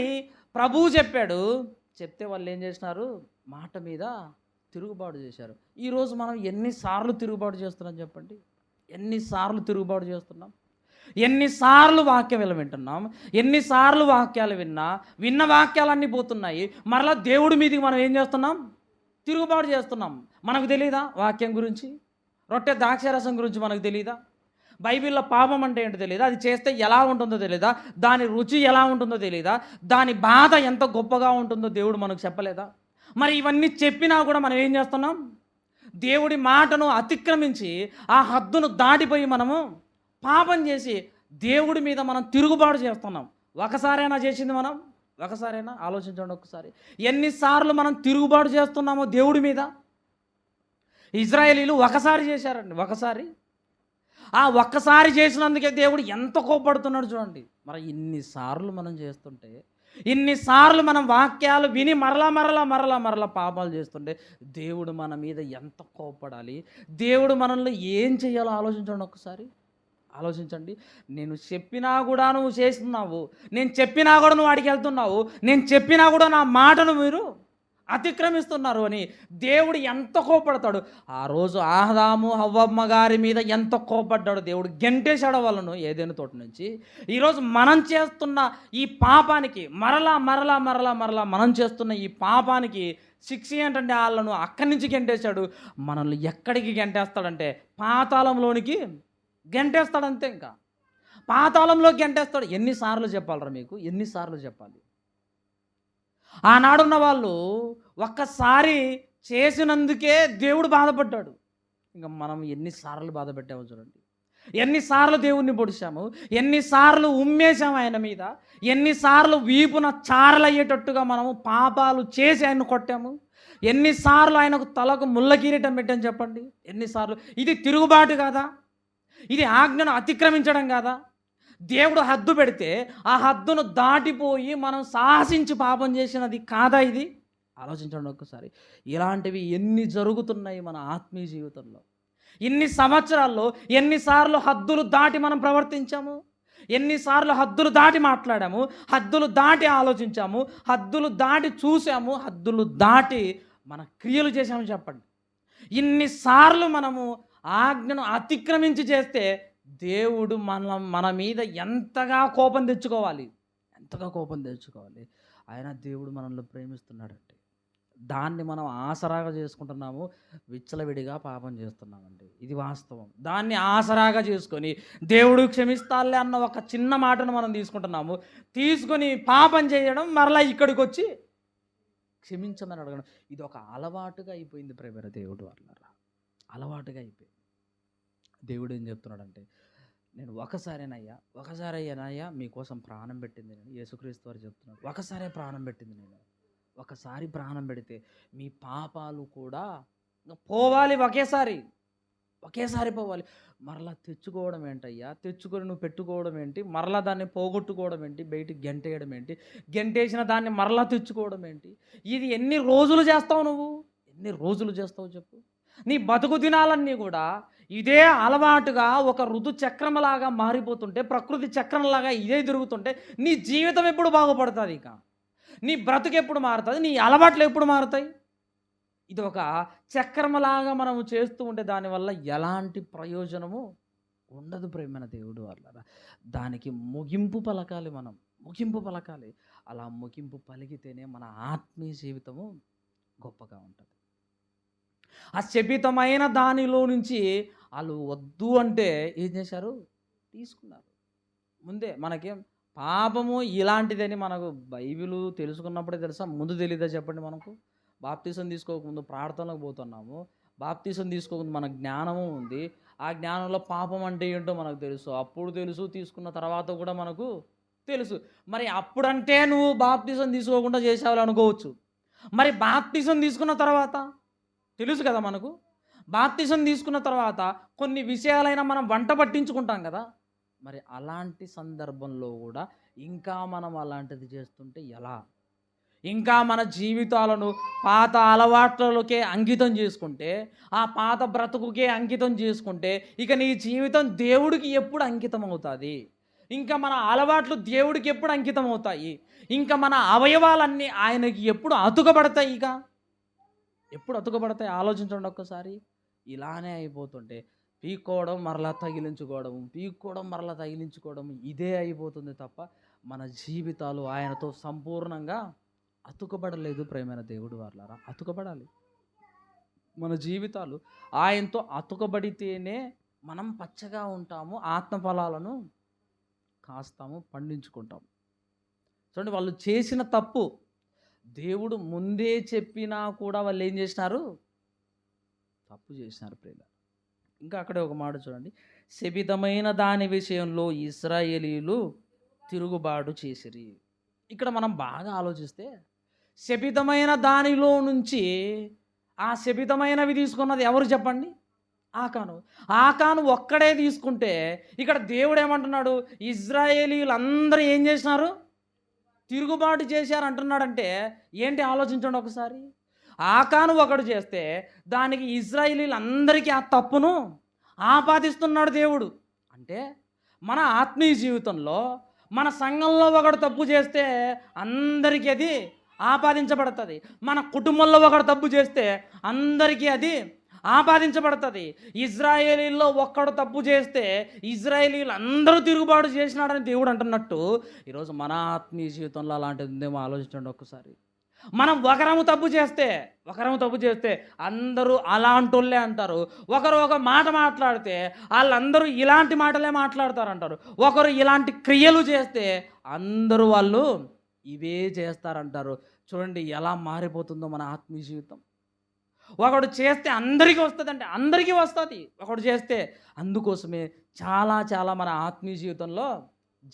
ప్రభువు చెప్తే వాళ్ళు ఏం చేసినారు? మాట మీద తిరుగుబాటు చేశారు. ఈరోజు మనం ఎన్నిసార్లు తిరుగుబాటు చేస్తున్నాం చెప్పండి? ఎన్నిసార్లు తిరుగుబాటు చేస్తున్నాం? ఎన్నిసార్లు వాక్యం వింటున్నాం? ఎన్నిసార్లు వాక్యాలు విన్న వాక్యాలన్నీ పోతున్నాయి. మరలా దేవుడి మీదకి మనం ఏం చేస్తున్నాం? తిరుగుబాటు చేస్తున్నాం. మనకు తెలీదా వాక్యం గురించి? రొట్టె ద్రాక్షారసం గురించి మనకు తెలీదా? బైబిల్లో పాపం అంటే ఏంటో తెలీదా? అది చేస్తే ఎలా ఉంటుందో తెలీదా? దాని రుచి ఎలా ఉంటుందో తెలీదా? దాని బాధ ఎంత గొప్పగా ఉంటుందో దేవుడు మనకు చెప్పలేదా? మరి ఇవన్నీ చెప్పినా కూడా మనం ఏం చేస్తున్నాం? దేవుడి మాటను అతిక్రమించి ఆ హద్దును దాటిపోయి మనము పాపం చేసి దేవుడి మీద మనం తిరుగుబాటు చేస్తున్నాం. ఒకసారైనా చేసింది మనం? ఒకసారైనా ఆలోచించండి ఒకసారి. ఎన్నిసార్లు మనం తిరుగుబాటు చేస్తున్నామో దేవుడి మీద? ఇజ్రాయేలీలు ఒకసారి చేశారండి, ఒకసారి. ఆ ఒక్కసారి చేసినందుకే దేవుడు ఎంత కోపడుతున్నాడు చూడండి. మరి ఇన్నిసార్లు మనం చేస్తుంటే, ఇన్నిసార్లు మనం వాక్యాలు విని మరలా పాపాలు చేస్తుంటే దేవుడు మన మీద ఎంత కోపడాలి? దేవుడు మనల్ని ఏం చేయాలో ఆలోచించండి ఒకసారి. ఆలోచించండి. నేను చెప్పినా కూడా నువ్వు చేస్తున్నావు, నేను చెప్పినా కూడా నువ్వు వాడికి వెళ్తున్నావు, నేను చెప్పినా కూడా నా మాటను మీరు అతిక్రమిస్తున్నారు అని దేవుడు ఎంత కోపడతాడు? ఆ రోజు ఆదాము హవ్వమ్మ గారి మీద ఎంత కోపడ్డాడు దేవుడు. గెంటేశాడు వాళ్ళను ఏదైనా తోట నుంచి. ఈరోజు మనం చేస్తున్న ఈ పాపానికి మరలా మనం చేస్తున్న ఈ పాపానికి శిక్ష ఏంటంటే వాళ్ళను అక్కడి నుంచి గెంటేశాడు. మనల్ని ఎక్కడికి గెంటేస్తాడంటే పాతాళంలోనికి గెంటేస్తాడంతే. ఇంకా పాతాళంలో గెంటేస్తాడు. ఎన్నిసార్లు చెప్పాలరా మీకు? ఎన్నిసార్లు చెప్పాలి? ఆనాడున్న వాళ్ళు ఒక్కసారి చేసినందుకే దేవుడు బాధపడ్డాడు. ఇంకా మనం ఎన్నిసార్లు బాధ పెట్టామో చూడండి. ఎన్నిసార్లు దేవుణ్ణి పొడిచాము, ఎన్నిసార్లు ఉమ్మేశాము ఆయన మీద, ఎన్నిసార్లు వీపున చారలయ్యేటట్టుగా మనము పాపాలు చేసి ఆయన కొట్టాము, ఎన్నిసార్లు ఆయనకు తలకు ముళ్ళ కిరీటం పెట్టాము చెప్పండి. ఎన్నిసార్లు? ఇది తిరుగుబాటు కాదా? ఇది ఆజ్ఞను అతిక్రమించడం కాదా? దేవుడు హద్దు పెడితే ఆ హద్దును దాటిపోయి మనం సాహసించి పాపం చేసినది కాదా ఇది? ఆలోచించండి ఒక్కసారి. ఇలాంటివి ఎన్ని జరుగుతున్నాయి మన ఆత్మీయ జీవితంలో? ఇన్ని సంవత్సరాల్లో ఎన్నిసార్లు హద్దులు దాటి మనం ప్రవర్తించాము, ఎన్నిసార్లు హద్దులు దాటి మాట్లాడాము, హద్దులు దాటి ఆలోచించాము, హద్దులు దాటి చూసాము, హద్దులు దాటి మన క్రియలు చేశాము చెప్పండి. ఇన్నిసార్లు మనము ఆజ్ఞను అతిక్రమించి చేస్తే దేవుడు మన మీద ఎంతగా కోపం తెచ్చుకోవాలి? ఆయన దేవుడు మనల్ని ప్రేమిస్తున్నాడండి. దాన్ని మనం ఆసరాగా చేసుకుంటున్నాము, విచ్చలవిడిగా పాపం చేస్తున్నామండి. ఇది వాస్తవం. దాన్ని ఆసరాగా చేసుకొని దేవుడు క్షమిస్తాలే అన్న ఒక చిన్న మాటను మనం తీసుకుంటున్నాము. తీసుకొని పాపం చేయడం, మరలా ఇక్కడికి వచ్చి క్షమించమని అడగడం, ఇది ఒక అలవాటుగా అయిపోయింది ప్రేమర దేవుడు వాళ్ళరా. అలవాటుగా అయిపోయింది. దేవుడు ఏం చెప్తున్నాడంటే, నేను ఒకసారైనా మీకోసం ప్రాణం పెట్టింది నేను. యేసుక్రీస్తు వారు చెప్తున్నాడు, ఒకసారే ప్రాణం పెట్టింది నేను. ఒకసారి ప్రాణం పెడితే మీ పాపాలు కూడా పోవాలి ఒకేసారి. ఒకేసారి పోవాలి. మరలా తెచ్చుకోవడం ఏంటయ్యా? తెచ్చుకొని నువ్వు పెట్టుకోవడం ఏంటి? మరలా దాన్ని పోగొట్టుకోవడం ఏంటి? బయటికి గెంటేయడం ఏంటి? గెంటేసిన దాన్ని మరలా తెచ్చుకోవడం ఏంటి? ఇది ఎన్ని రోజులు చేస్తావు నువ్వు? ఎన్ని రోజులు చేస్తావు చెప్పు? నీ బతుకు దినాలన్నీ కూడా ఇదే అలవాటుగా ఒక ఋతు చక్రంలాగా మారిపోతుంటే, ప్రకృతి చక్రంలాగా ఇదే తిరుగుతుంటే నీ జీవితం ఎప్పుడు బాగుపడుతుంది? ఇక నీ బ్రతుకు ఎప్పుడు మారుతుంది? నీ అలవాట్లు ఎప్పుడు మారుతాయి? ఇది ఒక చక్రమలాగా మనము చేస్తూ ఉంటే దానివల్ల ఎలాంటి ప్రయోజనము ఉండదు ప్రియమైన దేవుడు వాళ్ళ. దానికి ముగింపు పలకాలి, మనం ముగింపు పలకాలి. అలా ముగింపు పలికితేనే మన ఆత్మీయ జీవితము గొప్పగా ఉంటుంది. ఆ శపితమైన దానిలో నుంచి వాళ్ళు వద్దు అంటే ఏం చేశారు? తీసుకున్నారు. ముందే మనకేం పాపము ఇలాంటిదని మనకు బైబిలు తెలుసుకున్నప్పుడే తెలుసా? ముందు తెలీదా చెప్పండి? మనకు బాప్తీసం తీసుకోకముందు ప్రార్థనలకు పోతున్నాము. బాప్తీసం తీసుకోకముందు మన జ్ఞానము ఉంది. ఆ జ్ఞానంలో పాపం అంటే ఏంటో మనకు తెలుసు. అప్పుడు తెలుసు, తీసుకున్న తర్వాత కూడా మనకు తెలుసు. మరి అప్పుడంటే నువ్వు బాప్తీసం తీసుకోకుండా చేసావు అనుకోవచ్చు. మరి బాప్తీసం తీసుకున్న తర్వాత తెలుసు కదా మనకు. బాప్తీసం తీసుకున్న తర్వాత కొన్ని విషయాలైనా మనం వంట పట్టించుకుంటాం కదా. మరి అలాంటి సందర్భంలో కూడా ఇంకా మనం అలాంటిది చేస్తుంటే ఎలా? ఇంకా మన జీవితాలను పాత అలవాట్లకే అంకితం చేసుకుంటే, ఆ పాత బ్రతుకుకే అంకితం చేసుకుంటే ఇక నీ జీవితం దేవుడికి ఎప్పుడు అంకితం అవుతుంది? ఇంకా మన అలవాట్లు దేవుడికి ఎప్పుడు అంకితం అవుతాయి? ఇంకా మన అవయవాలన్నీ ఆయనకి ఎప్పుడు అతుకబడతాయి? ఇక ఎప్పుడు అతుకబడతాయి? ఆలోచించండి ఒక్కసారి. ఇలానే అయిపోతుంటే పీక్కోవడం మరలా తగిలించుకోవడం, పీక్కోవడం మరలా తగిలించుకోవడం, ఇదే అయిపోతుంది తప్ప మన జీవితాలు ఆయనతో సంపూర్ణంగా అతుకబడలేదు ప్రేమైన దేవుడు వాళ్ళారా. అతుకబడాలి. మన జీవితాలు ఆయనతో అతుకబడితేనే మనం పచ్చగా ఉంటాము, ఆత్మఫలాలను కాస్తాము, పండించుకుంటాము. చూడండి, వాళ్ళు చేసిన తప్పు దేవుడు ముందే చెప్పినా కూడా వాళ్ళు ఏం చేసినారు? తప్పు చేసినారు ప్రేమ. ఇంకా అక్కడే ఒక మాట చూడండి, శపితమైన దాని విషయంలో ఇశ్రాయేలీయులు తిరుగుబాటు చేసిరి. ఇక్కడ మనం బాగా ఆలోచిస్తే శపితమైన దానిలో నుంచి ఆ శపితమైనవి తీసుకున్నది ఎవరు చెప్పండి? ఆకాను. ఆకాను ఒక్కడే తీసుకుంటే ఇక్కడ దేవుడు ఏమంటున్నాడు? ఇశ్రాయేలీయులు అందరూ ఏం చేసినారు? తిరుగుబాటు చేశారు అంటున్నాడంటే ఏంటి? ఆలోచించండి ఒకసారి. ఆకాను ఒకడు చేస్తే దానికి ఇశ్రాయేలీయులు అందరికీ ఆ తప్పును ఆపాదిస్తున్నాడు దేవుడు. అంటే మన ఆత్మీయ జీవితంలో మన సంఘంలో ఒకడు తప్పు చేస్తే అందరికీ అది ఆపాదించబడుతుంది. మన కుటుంబంలో ఒకడు తప్పు చేస్తే అందరికీ అది ఆపాదించబడుతుంది. ఇజ్రాయేలీల్లో ఒక్కడు తప్పు చేస్తే ఇజ్రాయేలీలు అందరూ తిరుగుబాటు చేసినాడని దేవుడు అంటున్నట్టు ఈరోజు మన ఆత్మీయ జీవితంలో అలాంటిది ఉందేమో ఆలోచించండి ఒక్కసారి. మనం ఒకరము తప్పు చేస్తే అందరూ అలాంటోళ్ళే అంటారు. ఒకరు ఒక మాట మాట్లాడితే వాళ్ళందరూ ఇలాంటి మాటలే మాట్లాడతారు అంటారు. ఒకరు ఇలాంటి క్రియలు చేస్తే అందరూ వాళ్ళు ఇవే చేస్తారంటారు. చూడండి ఎలా మారిపోతుందో మన ఆత్మీయ జీవితం. ఒకడు చేస్తే అందరికీ వస్తుంది అంటే అందరికీ వస్తుంది ఒకడు చేస్తే. అందుకోసమే చాలా మన ఆత్మీయ జీవితంలో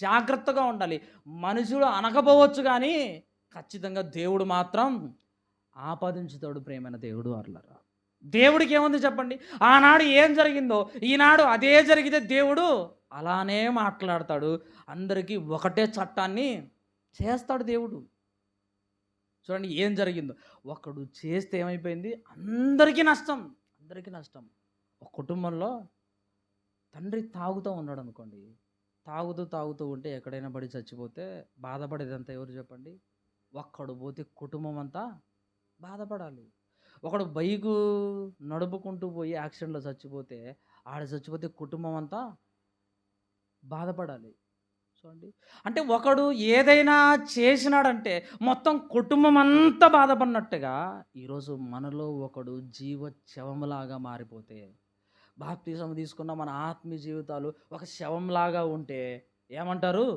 జాగ్రత్తగా ఉండాలి. మనుషులు అనకపోవచ్చు కానీ ఖచ్చితంగా దేవుడు మాత్రం ఆపాదించుతాడు ప్రేమైన దేవుడు వాళ్ళరా. దేవుడికి ఏముంది చెప్పండి? ఆనాడు ఏం జరిగిందో ఈనాడు అదే జరిగితే దేవుడు అలానే మాట్లాడతాడు. అందరికీ ఒకటే చట్టాన్ని చేస్తాడు దేవుడు. చూడండి ఏం జరిగిందో, ఒకడు చేస్తే ఏమైపోయింది? అందరికీ నష్టం. ఒక కుటుంబంలో తండ్రి తాగుతూ ఉన్నాడు అనుకోండి. తాగుతూ ఉంటే ఎక్కడైనా పడి చచ్చిపోతే బాధపడేదంతా ఎవరు చెప్పండి? ఒక్కడు పోతే కుటుంబం అంతా బాధపడాలి. ఒకడు బైకు నడుపుకుంటూ పోయి యాక్సిడెంట్లో చచ్చిపోతే చచ్చిపోతే కుటుంబం అంతా బాధపడాలి. చూడండి, అంటే ఒకడు ఏదైనా చేసినాడంటే మొత్తం కుటుంబం అంతా బాధపడినట్టుగా ఈరోజు మనలో ఒకడు శవంలాగా మారిపోతే, బాప్తిసం తీసుకున్న మన ఆత్మీయ జీవితాలు ఒక శవంలాగా ఉంటే ఏమంటారు?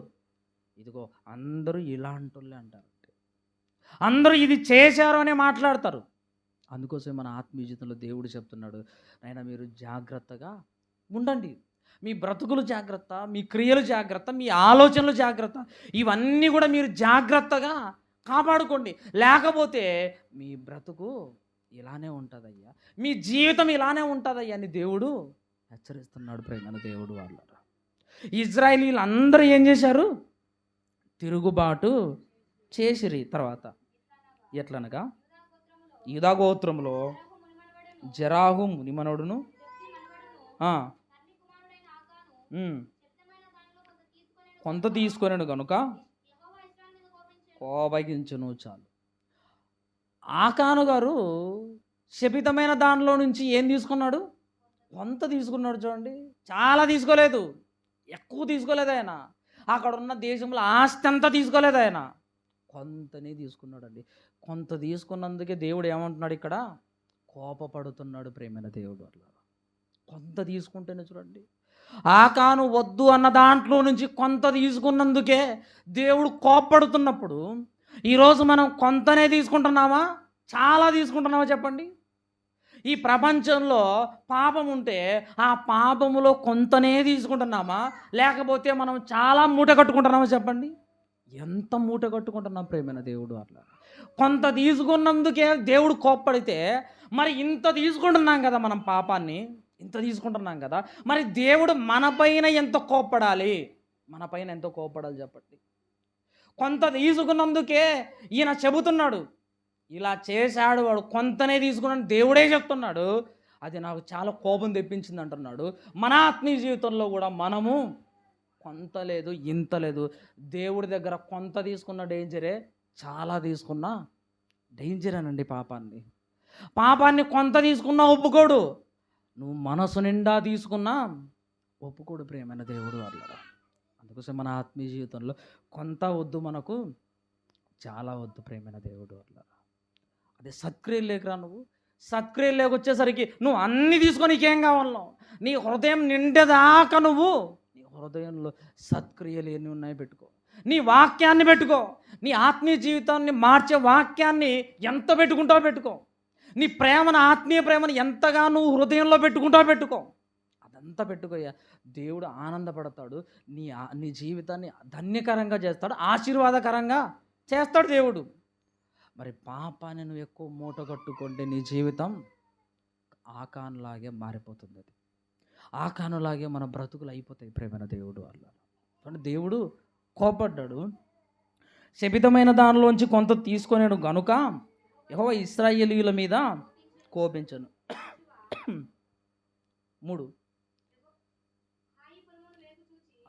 ఇదిగో అందరూ ఇలాంటోళ్ళే అంటారు. అందరూ ఇది చేశారు అనే మాట్లాడతారు. అందుకోసమే మన ఆత్మీయ జీవితంలో దేవుడు చెప్తున్నాడు, నాయనా మీరు జాగ్రత్తగా ఉండండి. మీ బ్రతుకులు జాగ్రత్త, మీ క్రియలు జాగ్రత్త, మీ ఆలోచనలు జాగ్రత్త, ఇవన్నీ కూడా మీరు జాగ్రత్తగా కాపాడుకోండి. లేకపోతే మీ బ్రతుకు ఇలానే ఉంటుందయ్యా, మీ జీవితం ఇలానే ఉంటుందయ్యా అని దేవుడు హెచ్చరిస్తున్నాడు. ప్రేమైన దేవుడు వాళ్ళరా, ఇజ్రాయేలీలు అందరూ ఏం చేశారు? తిరుగుబాటు చేసిరి. తర్వాత ఎట్లనగా యూదా గోత్రంలో జెరాహు మునిమనుడును కొంత తీసుకొనను గనుక కోపగించును. చాలు. ఆకాను గారు శపితమైన దానిలో నుంచి ఏం తీసుకున్నాడు? కొంత తీసుకున్నాడు. చూడండి, చాలా తీసుకోలేదు, ఎక్కువ తీసుకోలేదు ఆయన. అక్కడ ఉన్న దేశంలో ఆస్తి అంతా తీసుకోలేదు ఆయన, కొంతనే తీసుకున్నాడండి. కొంత తీసుకున్నందుకే దేవుడు ఏమంటున్నాడు ఇక్కడ? కోపపడుతున్నాడు. ప్రేమైన దేవుడు అట్లా కొంత తీసుకుంటేనే చూడండి, ఆకాను వద్దు అన్న దాంట్లో నుంచి కొంత తీసుకున్నందుకే దేవుడు కోపపడుతున్నప్పుడు, ఈరోజు మనం కొంతనే తీసుకుంటున్నామా, చాలా తీసుకుంటున్నామా చెప్పండి? ఈ ప్రపంచంలో పాపం ఉంటే ఆ పాపములో కొంతనే తీసుకుంటున్నామా, లేకపోతే మనం చాలా మూట కట్టుకుంటున్నామా చెప్పండి? ఎంత మూట కట్టుకుంటున్నాం ప్రేమైన దేవుడు అట్లా. కొంత తీసుకున్నందుకే దేవుడు కోప్పడితే, మరి ఇంత తీసుకుంటున్నాం కదా మనం పాపాన్ని, ఇంత తీసుకుంటున్నాం కదా, మరి దేవుడు మన పైన ఎంత కోప్పడాలి? మన పైన ఎంతో కోప్పడాలి చెప్పండి? కొంత తీసుకున్నందుకే ఈయన చెబుతున్నాడు, ఇలా చేశాడు వాడు, కొంతనే తీసుకున్నాను దేవుడే చెప్తున్నాడు. అది నాకు చాలా కోపం తెప్పించింది అంటున్నాడు. మన ఆత్మీయ జీవితంలో కూడా మనము కొంత లేదు, ఇంత లేదు. దేవుడి దగ్గర కొంత తీసుకున్న డేంజరే, చాలా తీసుకున్న డేంజరేనండి. పాపాన్ని కొంత తీసుకున్నా ఒప్పుకోడు, నువ్వు మనసు నిండా తీసుకున్నా ఒప్పుకోడు ప్రేమైన దేవుడు అట్లా. అందుకోసం మన ఆత్మీయ జీవితంలో కొంత వద్దు, మనకు చాలా వద్దు ప్రేమైన దేవుడు అట్లా. అదే సత్క్రియలు లేకరా, నువ్వు సత్క్రియలు లేకొచ్చేసరికి నువ్వు అన్నీ తీసుకొని నీకేం కావాలో, నీ హృదయం నిండేదాకా నువ్వు నీ హృదయంలో సత్క్రియలు ఎన్ని ఉన్నాయో పెట్టుకో, నీ వాక్యాన్ని పెట్టుకో, నీ ఆత్మీయ జీవితాన్ని మార్చే వాక్యాన్ని ఎంత పెట్టుకుంటావో పెట్టుకో, నీ ప్రేమను, ఆత్మీయ ప్రేమను ఎంతగా నువ్వు హృదయంలో పెట్టుకో, అదంతా పెట్టుకోయ్యా. దేవుడు ఆనందపడతాడు, నీ జీవితాన్ని ధన్యకరంగా చేస్తాడు, ఆశీర్వాదకరంగా చేస్తాడు దేవుడు. మరి పాపాన్ని నువ్వు ఎక్కువ మూట కట్టుకుంటే నీ జీవితం ఆకానులాగే మారిపోతుంది. అది ఆకానులాగే మన బ్రతుకులు అయిపోతాయి ప్రేమైన దేవుడు వల్ల. అంటే దేవుడు కోపడ్డాడు, శపితమైన దానిలోంచి కొంత తీసుకొనేడు గనుక యెహోవా ఇశ్రాయేలీయుల మీద కోపించను. 3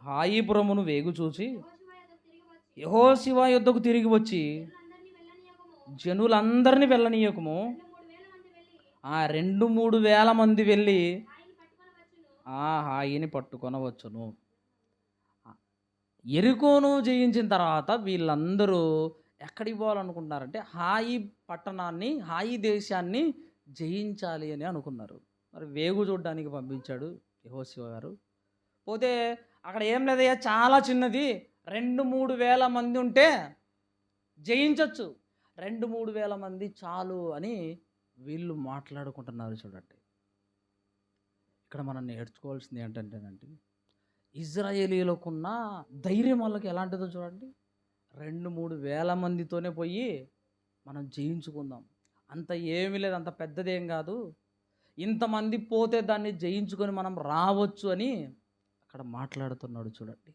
హాయిపురమును వేగు చూచి యెహోషువ యుద్ధకు తిరిగి వచ్చి జనులందరినీ వెళ్ళనీయకము, 2-3 వేల మంది వెళ్ళి ఆ హాయిని పట్టుకొనవచ్చును. ఎరికోను జయించిన తర్వాత వీళ్ళందరూ ఎక్కడికి పోవాలనుకుంటున్నారంటే హాయి పట్టణాన్ని, హాయి దేశాన్ని జయించాలి అని అనుకున్నారు. మరి వేగు చూడడానికి పంపించాడు యెహోషువ గారు. పోతే అక్కడ ఏం లేదయ్యా, చాలా చిన్నది, 2-3 వేల మంది ఉంటే జయించవచ్చు, 2-3 వేల మంది చాలు అని వీళ్ళు మాట్లాడుకుంటున్నారు. చూడండి, ఇక్కడ మనం నేర్చుకోవాల్సింది ఏంటంటేనండి, ఇజ్రాయేలీలకున్న ధైర్యం వాళ్ళకి ఎలాంటిదో చూడండి. 2-3 వేల మందితోనే పోయి మనం జయించుకుందాం, అంత ఏమీ లేదు, అంత పెద్దదేం కాదు, ఇంతమంది పోతే దాన్ని జయించుకొని మనం రావచ్చు అని అక్కడ మాట్లాడుతున్నాడు. చూడండి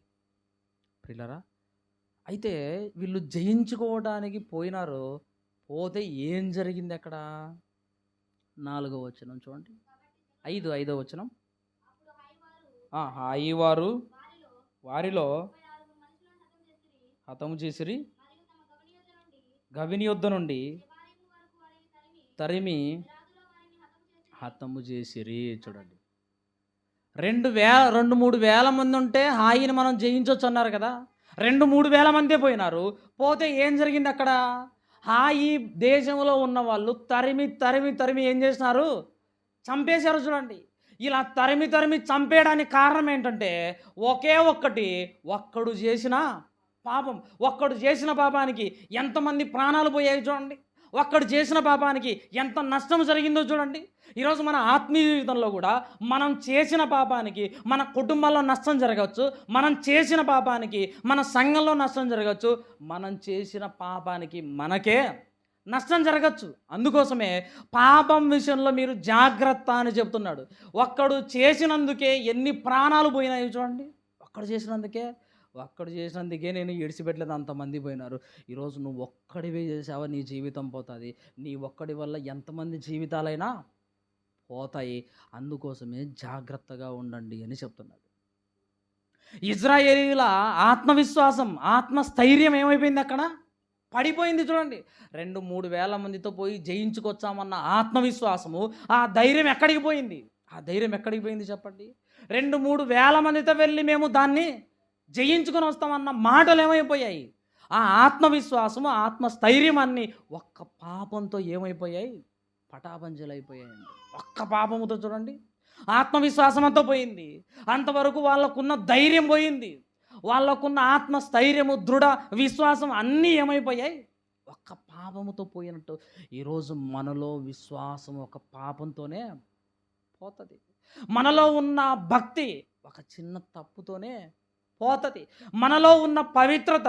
ప్రియులారా, అయితే వీళ్ళు జయించుకోవడానికి పోయినారు. పోతే ఏం జరిగింది అక్కడ? 4వ వచనం చూడండి, 5వ వచనం. హాయి వారు వారిలో హతము చేసిరి, గవిని యొద్ద నుండి తరిమి హతము చేసిరి. చూడండి, 2-3 వేల మంది ఉంటే హాయిని మనం జయించవచ్చు అన్నారు కదా, 2-3 వేల మందే పోయినారు. పోతే ఏం జరిగింది అక్కడ? హాయి దేశంలో ఉన్న వాళ్ళు తరిమి తరిమి తరిమి ఏం చేసినారు? చంపేశారు. చూడండి, ఇలా తరిమి తరిమి చంపేయడానికి కారణం ఏంటంటే ఒక్కడు చేసిన పాపం. ఒక్కడు చేసిన పాపానికి ఎంతమంది ప్రాణాలు పోయాయి చూడండి, ఒక్కడు చేసిన పాపానికి ఎంత నష్టం జరిగిందో చూడండి. ఈరోజు మన ఆత్మీయ జీవితంలో కూడా మనం చేసిన పాపానికి మన కుటుంబంలో నష్టం జరగవచ్చు, మనం చేసిన పాపానికి మన సంఘంలో నష్టం జరగవచ్చు, మనం చేసిన పాపానికి మనకే నష్టం జరగచ్చు. అందుకోసమే పాపం విషయంలో మీరు జాగ్రత్త అని చెప్తున్నాడు. ఒక్కడు చేసినందుకే ఎన్ని ప్రాణాలు పోయినాయి చూడండి. ఒక్కడు చేసినందుకే నేను విడిచిపెట్టలేదు, అంతమంది పోయినారు. ఈరోజు నువ్వు ఒక్కడివే చేసావా, నీ జీవితం పోతుంది. నీ ఒక్కడి వల్ల ఎంతమంది జీవితాలైనా పోతాయి. అందుకోసమే జాగ్రత్తగా ఉండండి అని చెప్తున్నాడు. ఇజ్రాయేలీల ఆత్మవిశ్వాసం, ఆత్మస్థైర్యం ఏమైపోయింది? అక్కడ పడిపోయింది చూడండి. 2-3 వేల మందితో పోయి జయించుకొచ్చామన్న ఆత్మవిశ్వాసము, ఆ ధైర్యం ఎక్కడికి పోయింది చెప్పండి? 2-3 వేల మందితో వెళ్ళి మేము దాన్ని జయించుకొని వస్తామన్న మాటలు ఏమైపోయాయి? ఆ ఆత్మవిశ్వాసము, ఆత్మస్థైర్యం అన్నీ ఒక్క పాపంతో ఏమైపోయాయి? పటాపంచలైపోయాయండి. ఒక్క పాపముతో చూడండి ఆత్మవిశ్వాసం అంతా పోయింది. అంతవరకు వాళ్ళకున్న ధైర్యం పోయింది, వాళ్ళకున్న ఆత్మస్థైర్యము, దృఢ విశ్వాసం అన్నీ ఏమైపోయాయి? ఒక్క పాపముతో పోయినట్టు. ఈరోజు మనలో విశ్వాసం ఒక పాపంతోనే పోతుంది. మనలో ఉన్న భక్తి ఒక చిన్న తప్పుతోనే పోతుంది. మనలో ఉన్న పవిత్రత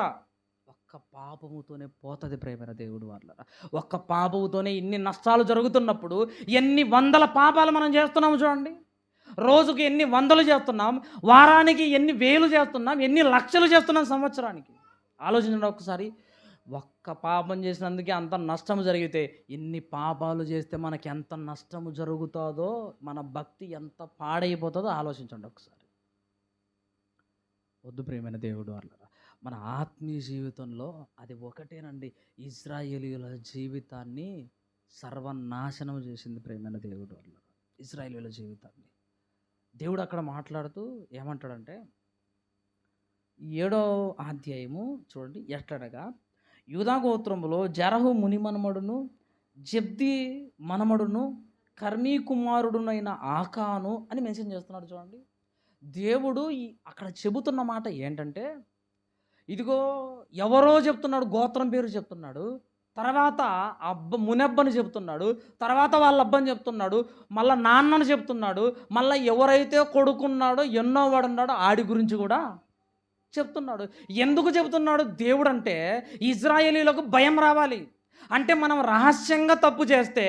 ఒక్క పాపముతోనే పోతుంది. ప్రేమైన దేవుడు వాళ్ళ ఒక్క పాపముతోనే ఇన్ని నష్టాలు జరుగుతున్నప్పుడు ఎన్ని వందల పాపాలు మనం చేస్తున్నాము చూడండి. రోజుకి ఎన్ని వందలు చేస్తున్నాం, వారానికి ఎన్ని వేలు చేస్తున్నాం, ఎన్ని లక్షలు చేస్తున్నాం సంవత్సరానికి. ఆలోచించండి ఒకసారి. ఒక్క పాపం చేసినందుకే అంత నష్టం జరిగితే ఇన్ని పాపాలు చేస్తే మనకి ఎంత నష్టము జరుగుతుందో, మన భక్తి ఎంత పాడైపోతుందో ఆలోచించండి ఒకసారి. వద్దు ప్రియమైన దేవుడు వాళ్ళ మన ఆత్మీయ జీవితంలో అది ఒకటేనండి ఇజ్రాయేలీయుల జీవితాన్ని సర్వనాశనం చేసింది. ప్రియమైన దేవుడు వాళ్ళ ఇజ్రాయేలీయుల జీవితాన్ని దేవుడు అక్కడ మాట్లాడుతూ ఏమంటాడంటే 7వ అధ్యాయము చూడండి. ఎట్లనగా యూదా గోత్రములో జరహు ముని మనమడును, జబ్ది మనమడును, కర్మీ కుమారుడునైన ఆకాను అని మెన్షన్ చేస్తున్నాడు చూడండి. దేవుడు అక్కడ చెబుతున్న మాట ఏంటంటే, ఇదిగో ఎవరో చెప్తున్నాడు, గోత్రం పేరు చెప్తున్నాడు, తర్వాత మునెబ్బని చెప్తున్నాడు, తర్వాత వాళ్ళ అబ్బని చెప్తున్నాడు, మళ్ళీ నాన్నను చెప్తున్నాడు, మళ్ళీ ఎవరైతే కొడుకున్నాడో ఎన్నో వాడున్నాడో ఆడి గురించి కూడా చెప్తున్నాడు. ఎందుకు చెబుతున్నాడు దేవుడు అంటే, ఇజ్రాయేలీలకు భయం రావాలి. అంటే మనం రహస్యంగా తప్పు చేస్తే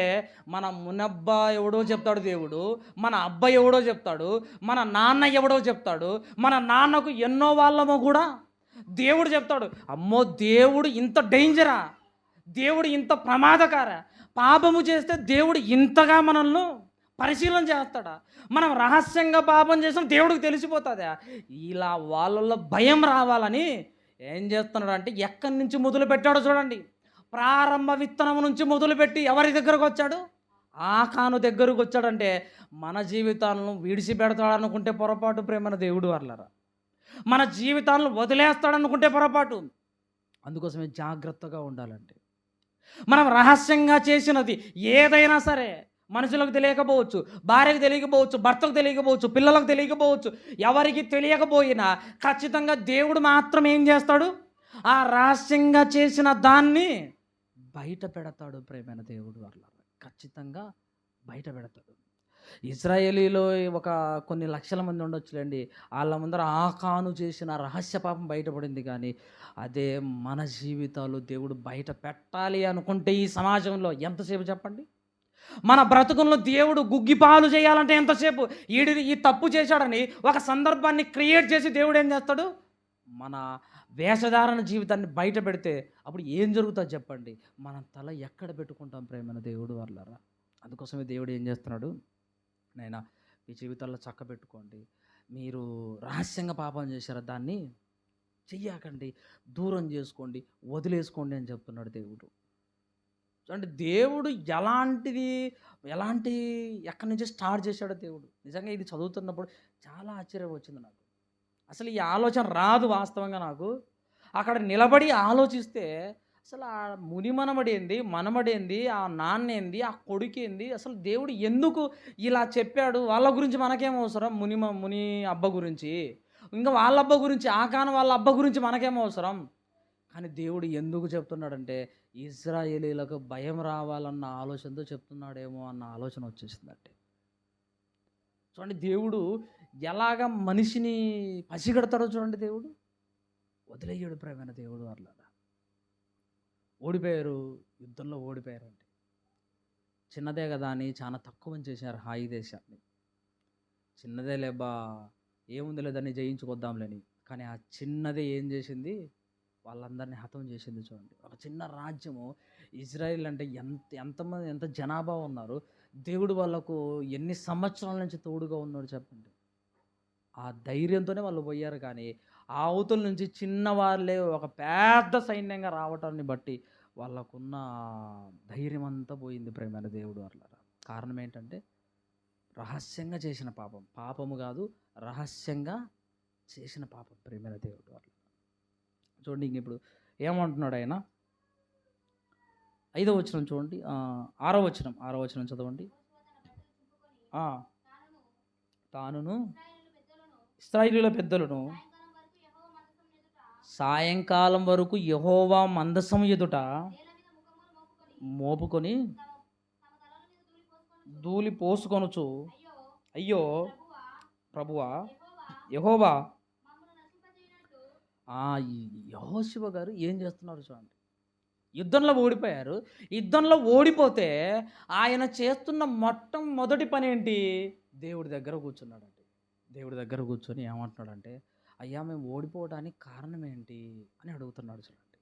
మన మునబ్బ ఎవడో చెప్తాడు దేవుడు, మన అబ్బ ఎవడో చెప్తాడు, మన నాన్న ఎవడో చెప్తాడు, మన నాన్నకు ఎన్నో వాళ్ళమో కూడా దేవుడు చెప్తాడు. అమ్మో, దేవుడు ఇంత డేంజరా, దేవుడు ఇంత ప్రమాదకార, పాపము చేస్తే దేవుడు ఇంతగా మనల్ని పరిశీలన చేస్తాడా? మనం రహస్యంగా పాపం చేసిన దేవుడికి తెలిసిపోతుందా? ఇలా వాళ్ళల్లో భయం రావాలని ఏం చేస్తున్నాడు అంటే, ఎక్కడి నుంచి మొదలు పెట్టాడో చూడండి. ప్రారంభ విత్తనం నుంచి మొదలుపెట్టి ఎవరి దగ్గరకు వచ్చాడు? ఆకాను దగ్గరకు వచ్చాడంటే మన జీవితాలను విడిచిపెడతాడనుకుంటే పొరపాటు. ప్రేమన దేవుడు వాళ్ళరా, మన జీవితాలను వదిలేస్తాడనుకుంటే పొరపాటు. అందుకోసమే జాగ్రత్తగా ఉండాలంటే, మనం రహస్యంగా చేసినది ఏదైనా సరే మనుషులకు తెలియకపోవచ్చు, భార్యకు తెలియకపోవచ్చు, భర్తకు తెలియకపోవచ్చు, పిల్లలకు తెలియకపోవచ్చు, ఎవరికి తెలియకపోయినా ఖచ్చితంగా దేవుడు మాత్రం ఏం చేస్తాడు? ఆ రహస్యంగా చేసిన దాన్ని బయట పెడతాడు. ప్రేమైన దేవుడు వల్ల ఖచ్చితంగా బయట పెడతాడు. ఇజ్రాయేలీలో కొన్ని లక్షల మంది ఉండొచ్చులేండి, వాళ్ళ ముందర ఆకాను చేసిన రహస్య పాపం బయటపడింది. కానీ అదే మన జీవితాలు దేవుడు బయట పెట్టాలి అనుకుంటే ఈ సమాజంలో ఎంతసేపు చెప్పండి? మన బ్రతుకుల్లో దేవుడు గుగ్గిపాలు చేయాలంటే ఎంతసేపు? ఈ తప్పు చేశాడని ఒక సందర్భాన్ని క్రియేట్ చేసి దేవుడు ఏం చేస్తాడు? మన వేషధారణ జీవితాన్ని బయట పెడితే అప్పుడు ఏం జరుగుతుంది చెప్పండి? మన తల ఎక్కడ పెట్టుకుంటాం ప్రేమైన దేవుడు వాళ్ళరా? అందుకోసమే దేవుడు ఏం చేస్తున్నాడు? నైనా మీ జీవితాల్లో చక్క పెట్టుకోండి. మీరు రహస్యంగా పాపం చేశారా, దాన్ని చెయ్యకండి, దూరం చేసుకోండి, వదిలేసుకోండి అని చెప్తున్నాడు దేవుడు. అంటే దేవుడు ఎలాంటి ఎక్కడి నుంచి స్టార్ట్ చేశాడో దేవుడు. నిజంగా ఇది చదువుతున్నప్పుడు చాలా ఆశ్చర్యం వచ్చింది నాకు. అసలు ఈ ఆలోచన రాదు వాస్తవంగా నాకు. అక్కడ నిలబడి ఆలోచిస్తే అసలు ఆ ముని మనమడేంది, ఆ నాన్నేంది, ఆ కొడుకేంది, అసలు దేవుడు ఎందుకు ఇలా చెప్పాడు? వాళ్ళ గురించి మనకేం అవసరం? ముని అబ్బ గురించి, ఇంకా వాళ్ళ అబ్బ గురించి, ఆకాను వాళ్ళ అబ్బ గురించి మనకేం అవసరం? కానీ దేవుడు ఎందుకు చెప్తున్నాడంటే, ఇజ్రాయేలీలకు భయం రావాలన్న ఆలోచనతో చెప్తున్నాడేమో అన్న ఆలోచన వచ్చేసిందంటే. చూడండి దేవుడు ఎలాగ మనిషిని పసిగడతాడో చూడండి. దేవుడు వదిలేయడు ప్రేమైన దేవుడు. అట్లా ఓడిపోయారు, యుద్ధంలో ఓడిపోయారండి. చిన్నదే కదా అని చాలా తక్కువ చేశారు హాయి దేశాన్ని. చిన్నదే లేబా, ఏముందిలే దాన్ని జయించుకొద్దాంలేని. కానీ ఆ చిన్నదే ఏం చేసింది, వాళ్ళందరినీ హతం చేసింది. చూడండి, ఒక చిన్న రాజ్యము ఇజ్రాయిల్ అంటే ఎంతమంది, ఎంత జనాభా ఉన్నారు. దేవుడు వాళ్ళకు ఎన్ని సంవత్సరాల నుంచి తోడుగా ఉన్నాడు చెప్పండి. ఆ ధైర్యంతోనే వాళ్ళు పోయారు. కానీ ఆ అవతల నుంచి చిన్న వాళ్ళే ఒక పెద్ద సైన్యంగా రావటాన్ని బట్టి వాళ్ళకున్న ధైర్యం అంతా పోయింది. ప్రేమైన దేవుడు అట్లా కారణం ఏంటంటే రహస్యంగా చేసిన పాపం. పాపము కాదు, రహస్యంగా చేసిన పాపం. ప్రేమైన దేవుడు అట్లా చూడండి. ఇంక ఇప్పుడు ఏమంటున్నాడు ఆయన, 5వ వచనం చూడండి, 6వ వచనం చదవండి. తానును ఇశ్రాయేలీయుల పెద్దలను సాయంకాలం వరకు యెహోవా మందసం ఎదుట మోపుకొని ధూళి పోసుకొనుచు, అయ్యో ప్రభువా యెహోవా. యెహోషువ గారు ఏం చేస్తున్నారు చూడండి. యుద్ధంలో ఓడిపోయారు. యుద్ధంలో ఓడిపోతే ఆయన చేస్తున్న మొట్టమొదటి పని ఏంటి, దేవుడి దగ్గర కూర్చున్నాడండి. దేవుడి దగ్గర కూర్చొని ఏమంటున్నాడంటే, అయ్యా మేము ఓడిపోవడానికి కారణం ఏంటి అని అడుగుతున్నాడు. చూడండి,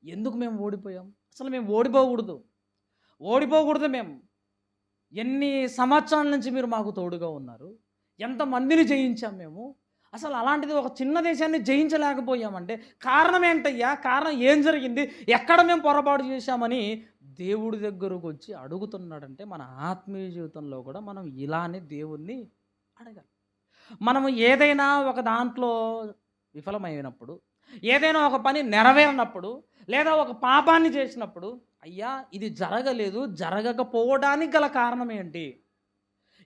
ఎందుకు మేము ఓడిపోయాం, అసలు మేము ఓడిపోకూడదు మేము. ఎన్ని సంవత్సరాల నుంచి మీరు మాకు తోడుగా ఉన్నారు, ఎంతమందిని జయించాం మేము, అసలు అలాంటిది ఒక చిన్న దేశాన్ని జయించలేకపోయామంటే కారణం ఏంటయ్యా, కారణం ఏం జరిగింది, ఎక్కడ మేము పొరపాటు చేశామని దేవుడి దగ్గరకు వచ్చి అడుగుతున్నాడంటే మన ఆత్మీయ జీవితంలో కూడా మనం ఇలానే దేవుణ్ణి అడగాలి. మనము ఏదైనా ఒక దాంట్లో విఫలమైనప్పుడు, ఏదైనా ఒక పని నెరవేరినప్పుడు, లేదా ఒక పాపాన్ని చేసినప్పుడు, అయ్యా ఇది జరగలేదు, జరగకపోవడానికి గల కారణం ఏంటి,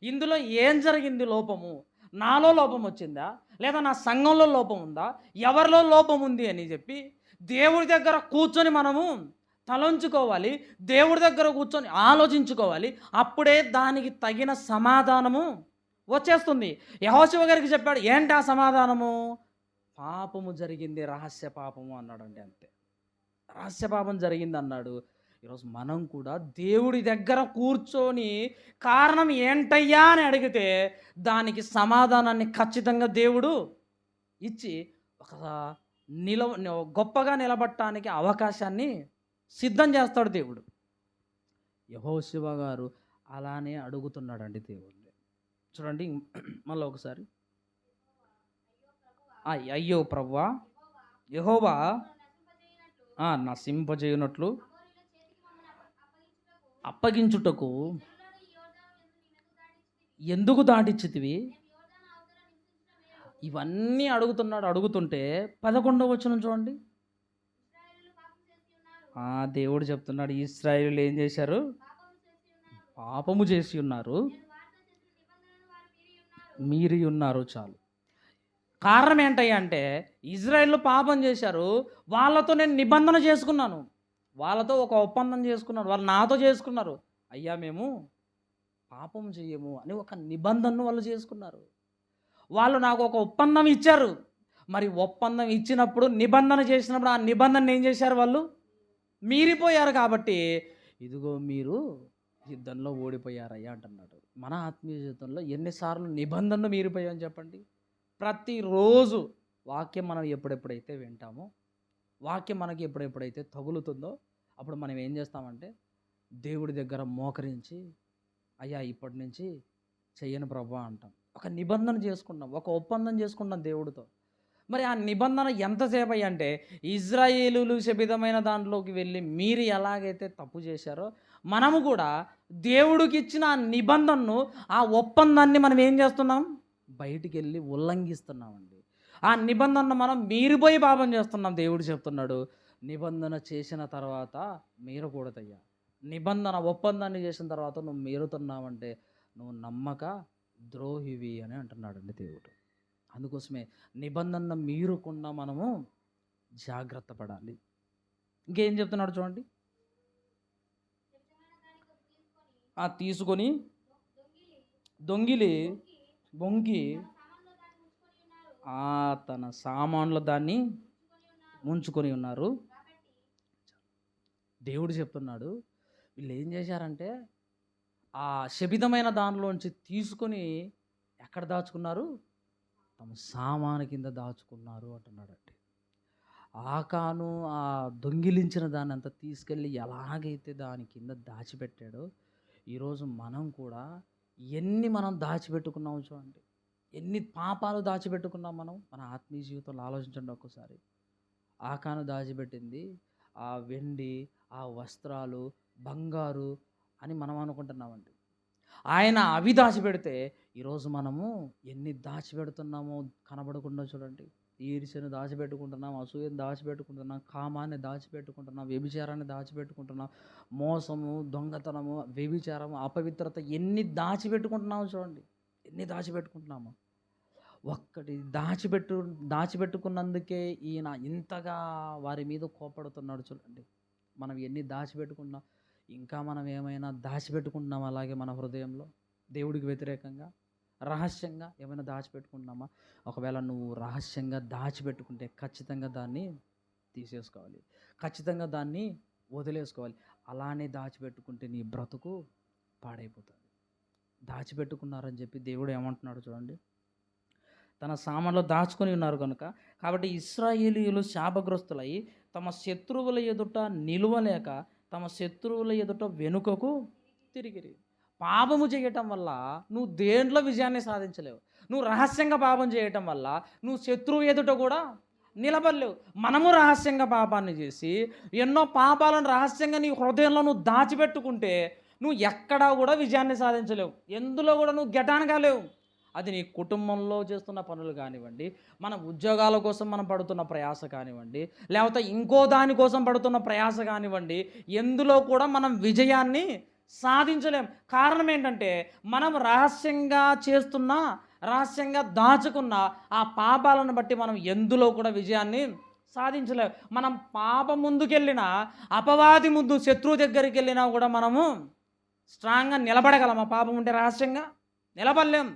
ఇందులో ఏం జరిగింది, లోపము నాలో లోపం వచ్చిందా, లేదా నా సంఘంలో లోపం ఉందా, ఎవరిలో లోపం ఉంది అని చెప్పి దేవుడి దగ్గర కూర్చొని మనము తలంచుకోవాలి. దేవుడి దగ్గర కూర్చొని ఆలోచించుకోవాలి. అప్పుడే దానికి తగిన సమాధానము వచ్చేస్తుంది. యెహోషువ గారికి చెప్పాడు, ఏంటి ఆ సమాధానము, పాపము జరిగింది, రహస్య పాపము అన్నాడండి. అంతే, రహస్య పాపం జరిగింది అన్నాడు. ఈరోజు మనం కూడా దేవుడి దగ్గర కూర్చొని కారణం ఏంటయ్యా అని అడిగితే దానికి సమాధానాన్ని ఖచ్చితంగా దేవుడు ఇచ్చి ఒక గొప్పగా నిలబడటానికి అవకాశాన్ని సిద్ధం చేస్తాడు దేవుడు. యెహోషువ గారు అలానే అడుగుతున్నాడండి దేవుడిని. చూడండి మళ్ళీ ఒకసారి, అయ్యో ప్రభువా యెహోవా నశింపజేయునట్లు అప్పగించుటకు ఎందుకు దాటిచ్చితివి, ఇవన్నీ అడుగుతుంటే 11వ వచనం చూడండి. దేవుడు చెప్తున్నాడు, ఇశ్రాయేలీయులు ఏం చేశారు, పాపము చేసి ఉన్నారు, మీరి ఉన్నారు. చాలు. కారణం ఏంటయ్యా అంటే ఇజ్రాయేలు పాపం చేశారు, వాళ్ళతో నేను నిబంధన చేసుకున్నాను, వాళ్ళతో ఒక ఒప్పందం చేసుకున్నాను, వాళ్ళు నాతో చేసుకున్నారు, అయ్యా మేము పాపం చెయ్యము అని ఒక నిబంధనను వాళ్ళు చేసుకున్నారు. వాళ్ళు నాకు ఒక ఒప్పందం ఇచ్చారు. మరి ఒప్పందం ఇచ్చినప్పుడు, నిబంధన చేసినప్పుడు ఆ నిబంధన ఏం చేశారు, వాళ్ళు మీరిపోయారు. కాబట్టి ఇదిగో మీరు యుద్ధంలో ఓడిపోయారయ్యా అంటున్నాడు. మన ఆత్మీయ జీవితంలో ఎన్నిసార్లు నిబంధనలు మీరిపోయామని చెప్పండి. ప్రతిరోజు వాక్యం మనం ఎప్పుడెప్పుడైతే వింటామో, వాక్యం మనకి ఎప్పుడెప్పుడైతే తగులుతుందో అప్పుడు మనం ఏం చేస్తామంటే దేవుడి దగ్గర మోకరించి, అయ్యా ఇప్పటి నుంచి చెయ్యను ప్రభా అంటాం. ఒక నిబంధన చేసుకున్నాం, ఒక ఒప్పందం చేసుకున్నాం దేవుడితో. మరి ఆ నిబంధన ఎంతసేపు అయ్యి అంటే ఇజ్రాయేలీయులు శపితమైన దాంట్లోకి వెళ్ళి మీరు ఎలాగైతే తప్పు చేశారో మనము కూడా దేవుడికి ఇచ్చిన ఆ నిబంధనను, ఆ ఒప్పందాన్ని మనం ఏం చేస్తున్నాం, బయటికి వెళ్ళి ఉల్లంఘిస్తున్నామండి. ఆ నిబంధనను మనం మీరిపోయి పాపం చేస్తున్నాం. దేవుడు చెప్తున్నాడు, నిబంధన చేసిన తర్వాత మీరకూడదయ్యా, నిబంధన ఒప్పందాన్ని చేసిన తర్వాత నువ్వు మీరుతున్నావంటే నువ్వు నమ్మక ద్రోహివి అని అంటున్నాడండి దేవుడు. అందుకోసమే నిబంధన మీరకుండా మనము జాగ్రత్త పడాలి. ఇంకేం చెప్తున్నాడు చూడండి, తీసుకొని దొంగిలి బొంకి తన సామాన్లు దాన్ని ముంచుకొని ఉన్నారు. దేవుడు చెప్తున్నాడు, వీళ్ళు ఏం చేశారంటే ఆ శపితమైన దానిలోంచి తీసుకొని ఎక్కడ దాచుకున్నారు? తమ సామాను కింద దాచుకున్నారు అంటున్నాడండి. ఆకాను ఆ దొంగిలించిన దాన్ని అంతా తీసుకెళ్ళి ఎలాగైతే దాని కింద దాచిపెట్టాడో, ఈరోజు మనం కూడా ఎన్ని మనం దాచిపెట్టుకున్నాము చూడండి. ఎన్ని పాపాలు దాచిపెట్టుకున్నాం మనం మన ఆత్మీయ జీవితంలో. ఆలోచించండి ఒక్కసారి. ఆకాను దాచిపెట్టింది ఆ వెండి, ఆ వస్త్రాలు, బంగారు అని మనం అనుకుంటున్నామండి. ఆయన అవి దాచిపెడితే ఈరోజు మనము ఎన్ని దాచిపెడుతున్నామో కనబడకుండా చూడండి. ఈర్ష్యను దాచిపెట్టుకుంటున్నాం, అసూయను దాచిపెట్టుకుంటున్నాం, కామాన్ని దాచిపెట్టుకుంటున్నాం, వ్యభిచారాన్ని దాచిపెట్టుకుంటున్నాం, మోసము, దొంగతనము, వ్యభిచారము, అపవిత్రత ఎన్ని దాచిపెట్టుకుంటున్నామో చూడండి. ఎన్ని దాచిపెట్టుకుంటున్నామో. ఒక్కటి దాచిపెట్టుకున్నందుకే ఈయన ఇంతగా వారి మీద కోపడుతున్నాడు చూడండి. మనం ఎన్ని దాచిపెట్టుకున్నాం. ఇంకా మనం ఏమైనా దాచిపెట్టుకుంటున్నాం అలాగే మన హృదయంలో దేవుడికి వ్యతిరేకంగా రహస్యంగా ఏమైనా దాచిపెట్టుకుంటున్నామా? ఒకవేళ నువ్వు రహస్యంగా దాచిపెట్టుకుంటే ఖచ్చితంగా దాన్ని తీసేసుకోవాలి, ఖచ్చితంగా దాన్ని వదిలేసుకోవాలి. అలానే దాచిపెట్టుకుంటే నీ బ్రతుకు పాడైపోతుంది. దాచిపెట్టుకున్నారని చెప్పి దేవుడు ఏమంటున్నాడు చూడండి. తన సామాన్లో దాచుకొని ఉన్నారు కనుక, కాబట్టి ఇశ్రాయేలీయులు శాపగ్రస్తులై తమ శత్రువుల ఎదుట నిలువలేక తమ శత్రువుల ఎదుట వెనుకకు తిరిగిరి. పాపము చేయటం వల్ల నువ్వు దేంట్లో విజయాన్ని సాధించలేవు. నువ్వు రహస్యంగా పాపం చేయటం వల్ల నువ్వు శత్రువు ఎదుట కూడా నిలబడలేవు. మనము రహస్యంగా పాపాన్ని చేసి ఎన్నో పాపాలను రహస్యంగా నీ హృదయంలో నువ్వు దాచిపెట్టుకుంటే నువ్వు ఎక్కడా కూడా విజయాన్ని సాధించలేవు. ఎందులో కూడా నువ్వు గెటాన్గా లేవు. అది నీ కుటుంబంలో చేస్తున్న పనులు కానివ్వండి, మన ఉద్యోగాల కోసం మనం పడుతున్న ప్రయాస కానివ్వండి, లేకపోతే ఇంకో దానికోసం పడుతున్న ప్రయాస కానివ్వండి, ఎందులో కూడా మనం విజయాన్ని సాధించలేం. కారణం ఏంటంటే మనం రహస్యంగా చేస్తున్న, రహస్యంగా దాచుకున్న ఆ పాపాలను బట్టి మనం ఎందులో కూడా విజయాన్ని సాధించలేం. మనం పాపం ముందుకెళ్ళినా, అపవాది ముందు శత్రువు దగ్గరికి వెళ్ళినా కూడా మనము స్ట్రాంగ్గా నిలబడగలం. ఆ పాపం ఉంటే రహస్యంగా నిలబడలేం.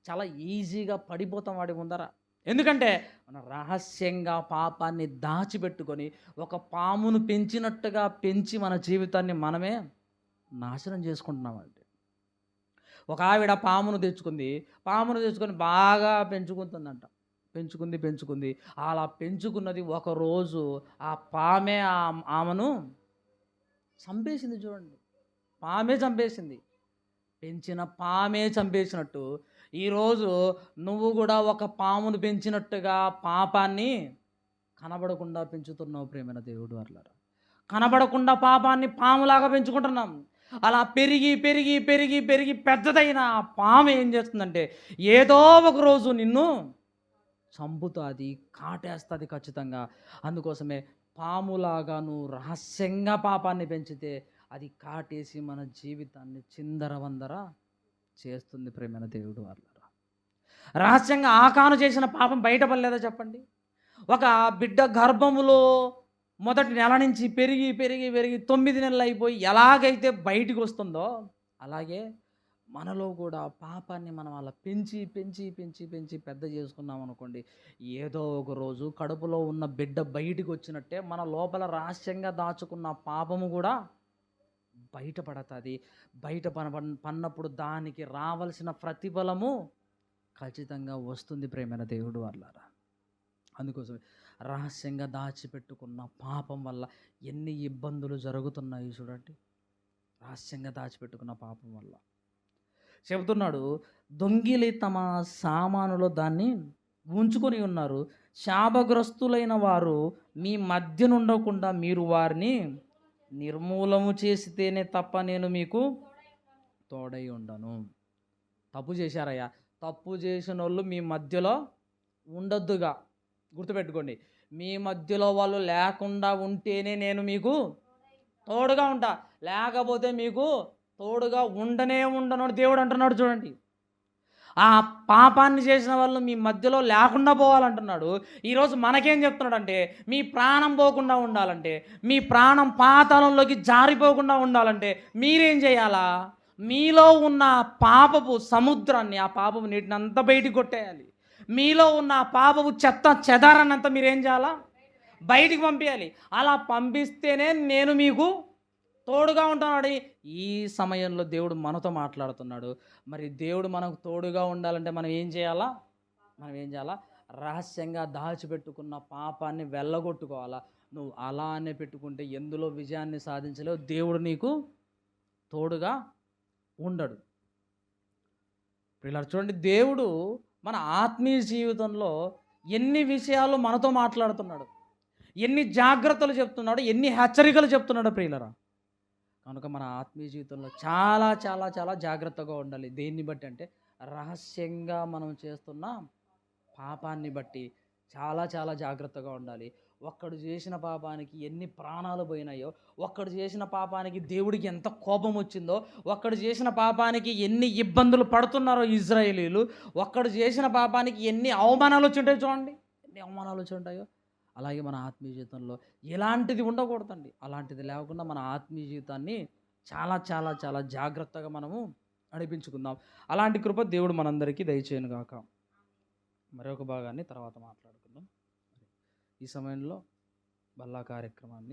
చాలా ఈజీగా పడిపోతాం వాడి ముందర. ఎందుకంటే మనం రహస్యంగా పాపాన్ని దాచిపెట్టుకొని ఒక పామును పెంచినట్టుగా పెంచి మన జీవితాన్ని మనమే నాశనం చేసుకుంటున్నామండి. ఒక ఆవిడ పామును తెచ్చుకొని బాగా పెంచుకుంటుందంట. పెంచుకుంది. అలా పెంచుకున్నది ఒకరోజు ఆ పామే ఆమెను చంపేసింది చూడండి. పామే చంపేసింది. పెంచిన పామే చంపేసినట్టు ఈరోజు నువ్వు కూడా ఒక పామును పెంచినట్టుగా పాపాన్ని కనబడకుండా పెంచుతున్నావు ప్రియమైన దేవుడు. అట్లారా కనబడకుండా పాపాన్ని పాములాగా పెంచుకుంటున్నాం. అలా పెరిగి పెద్దదైన ఆ పాము ఏం చేస్తుందంటే ఏదో ఒక రోజు నిన్ను చంపుతుంది, కాటేస్తుంది ఖచ్చితంగా. అందుకోసమే పాములాగా నువ్వు రహస్యంగా పాపాన్ని పెంచితే అది కాటేసి మన జీవితాన్ని చిందరవందర చేస్తుంది ప్రేమైన దేవుడు. వాళ్ళరా రహస్యంగా ఆకాను చేసిన పాపం బయటపడలేదా చెప్పండి? ఒక బిడ్డ గర్భములో మొదటి నెల నుంచి పెరిగి 9 నెలలు అయిపోయి ఎలాగైతే బయటికి వస్తుందో అలాగే మనలో కూడా పాపాన్ని మనం అలా పెంచి పెద్ద చేసుకున్నాం అనుకోండి, ఏదో ఒక రోజు కడుపులో ఉన్న బిడ్డ బయటికి వచ్చినట్టే మన లోపల రహస్యంగా దాచుకున్న పాపము కూడా బయటపడుతుంది. పన్నప్పుడు దానికి రావాల్సిన ప్రతిఫలము ఖచ్చితంగా వస్తుంది ప్రేమైన దేవుడు వాళ్ళారా. అందుకోసం రహస్యంగా దాచిపెట్టుకున్న పాపం వల్ల ఎన్ని ఇబ్బందులు జరుగుతున్నాయి చూడండి. రహస్యంగా దాచిపెట్టుకున్న పాపం వల్ల చెబుతున్నాడు, దొంగిలి తమ సామానులో దాన్ని ఉంచుకొని ఉన్నారు. శాపగ్రస్తులైన వారు మీ మధ్య నుండకుండా మీరు వారిని నిర్మూలము చేసితేనే తప్ప నేను మీకు తోడై ఉండను. తప్పు చేశారయ్యా, తప్పు చేసిన వాళ్ళు మీ మధ్యలో ఉండొద్దుగా. గుర్తుపెట్టుకోండి, మీ మధ్యలో వాళ్ళు లేకుండా ఉంటేనే నేను మీకు తోడుగా ఉంటా, లేకపోతే మీకు తోడుగా ఉండను దేవుడు అంటున్నాడు చూడండి. ఆ పాపాన్ని చేసిన వాళ్ళు మీ మధ్యలో లేకుండా పోవాలంటున్నాడు. ఈరోజు మనకేం చెప్తున్నాడు అంటే, మీ ప్రాణం పోకుండా ఉండాలంటే, మీ ప్రాణం పాతాళంలోకి జారిపోకుండా ఉండాలంటే మీరేం చేయాలా? మీలో ఉన్న పాపపు సముద్రాన్ని, ఆ పాపపు నీటిని అంతా బయటికి కొట్టేయాలి. మీలో ఉన్న పాపపు చెత్త చెదారాన్నంతా మీరేం చేయాలా? బయటికి పంపించాలి. అలా పంపిస్తేనే నేను మీకు తోడుగా ఉంటాడు. ఈ సమయంలో దేవుడు మనతో మాట్లాడుతున్నాడు. మరి దేవుడు మనకు తోడుగా ఉండాలంటే మనం ఏం చేయాలా? రహస్యంగా దాచిపెట్టుకున్న పాపాన్ని వెళ్ళగొట్టుకోవాలా. నువ్వు అలానే పెట్టుకుంటే ఎందులో విజయాన్ని సాధించలేవు. దేవుడు నీకు తోడుగా ఉండడు. ఇలా చూడండి, దేవుడు మన ఆత్మీయ జీవితంలో ఎన్ని విషయాలు మనతో మాట్లాడుతున్నాడు, ఎన్ని జాగ్రత్తలు చెప్తున్నాడు, ఎన్ని హెచ్చరికలు చెప్తున్నాడు ప్రియులరా. కనుక మన ఆత్మీయ జీవితంలో చాలా చాలా చాలా జాగ్రత్తగా ఉండాలి. దేన్ని బట్టి అంటే రహస్యంగా మనం చేస్తున్న పాపాన్ని బట్టి చాలా చాలా జాగ్రత్తగా ఉండాలి. ఒక్కడు చేసిన పాపానికి ఎన్ని ప్రాణాలు పోయినాయో, ఒక్కడు చేసిన పాపానికి దేవుడికి ఎంత కోపం వచ్చిందో, ఒక్కడు చేసిన పాపానికి ఎన్ని ఇబ్బందులు పడుతున్నారో ఇజ్రాయేలీలు, ఒక్కడు చేసిన పాపానికి ఎన్ని అవమానాలు వచ్చి ఉంటాయో చూడండి, ఎన్ని అవమానాలు వచ్చి ఉంటాయో. అలాగే మన ఆత్మీయ జీవితంలో ఎలాంటిది ఉండకూడదండి. అలాంటిది లేకుండా మన ఆత్మీయ జీవితాన్ని చాలా చాలా చాలా జాగ్రత్తగా మనము నడిపించుకుందాం. అలాంటి కృప దేవుడు మనందరికీ దయచేయను గాక. మరొక భాగాన్ని తర్వాత మాట్లాడుకుందాం. ఈ సమయంలో బల్లా కార్యక్రమాన్ని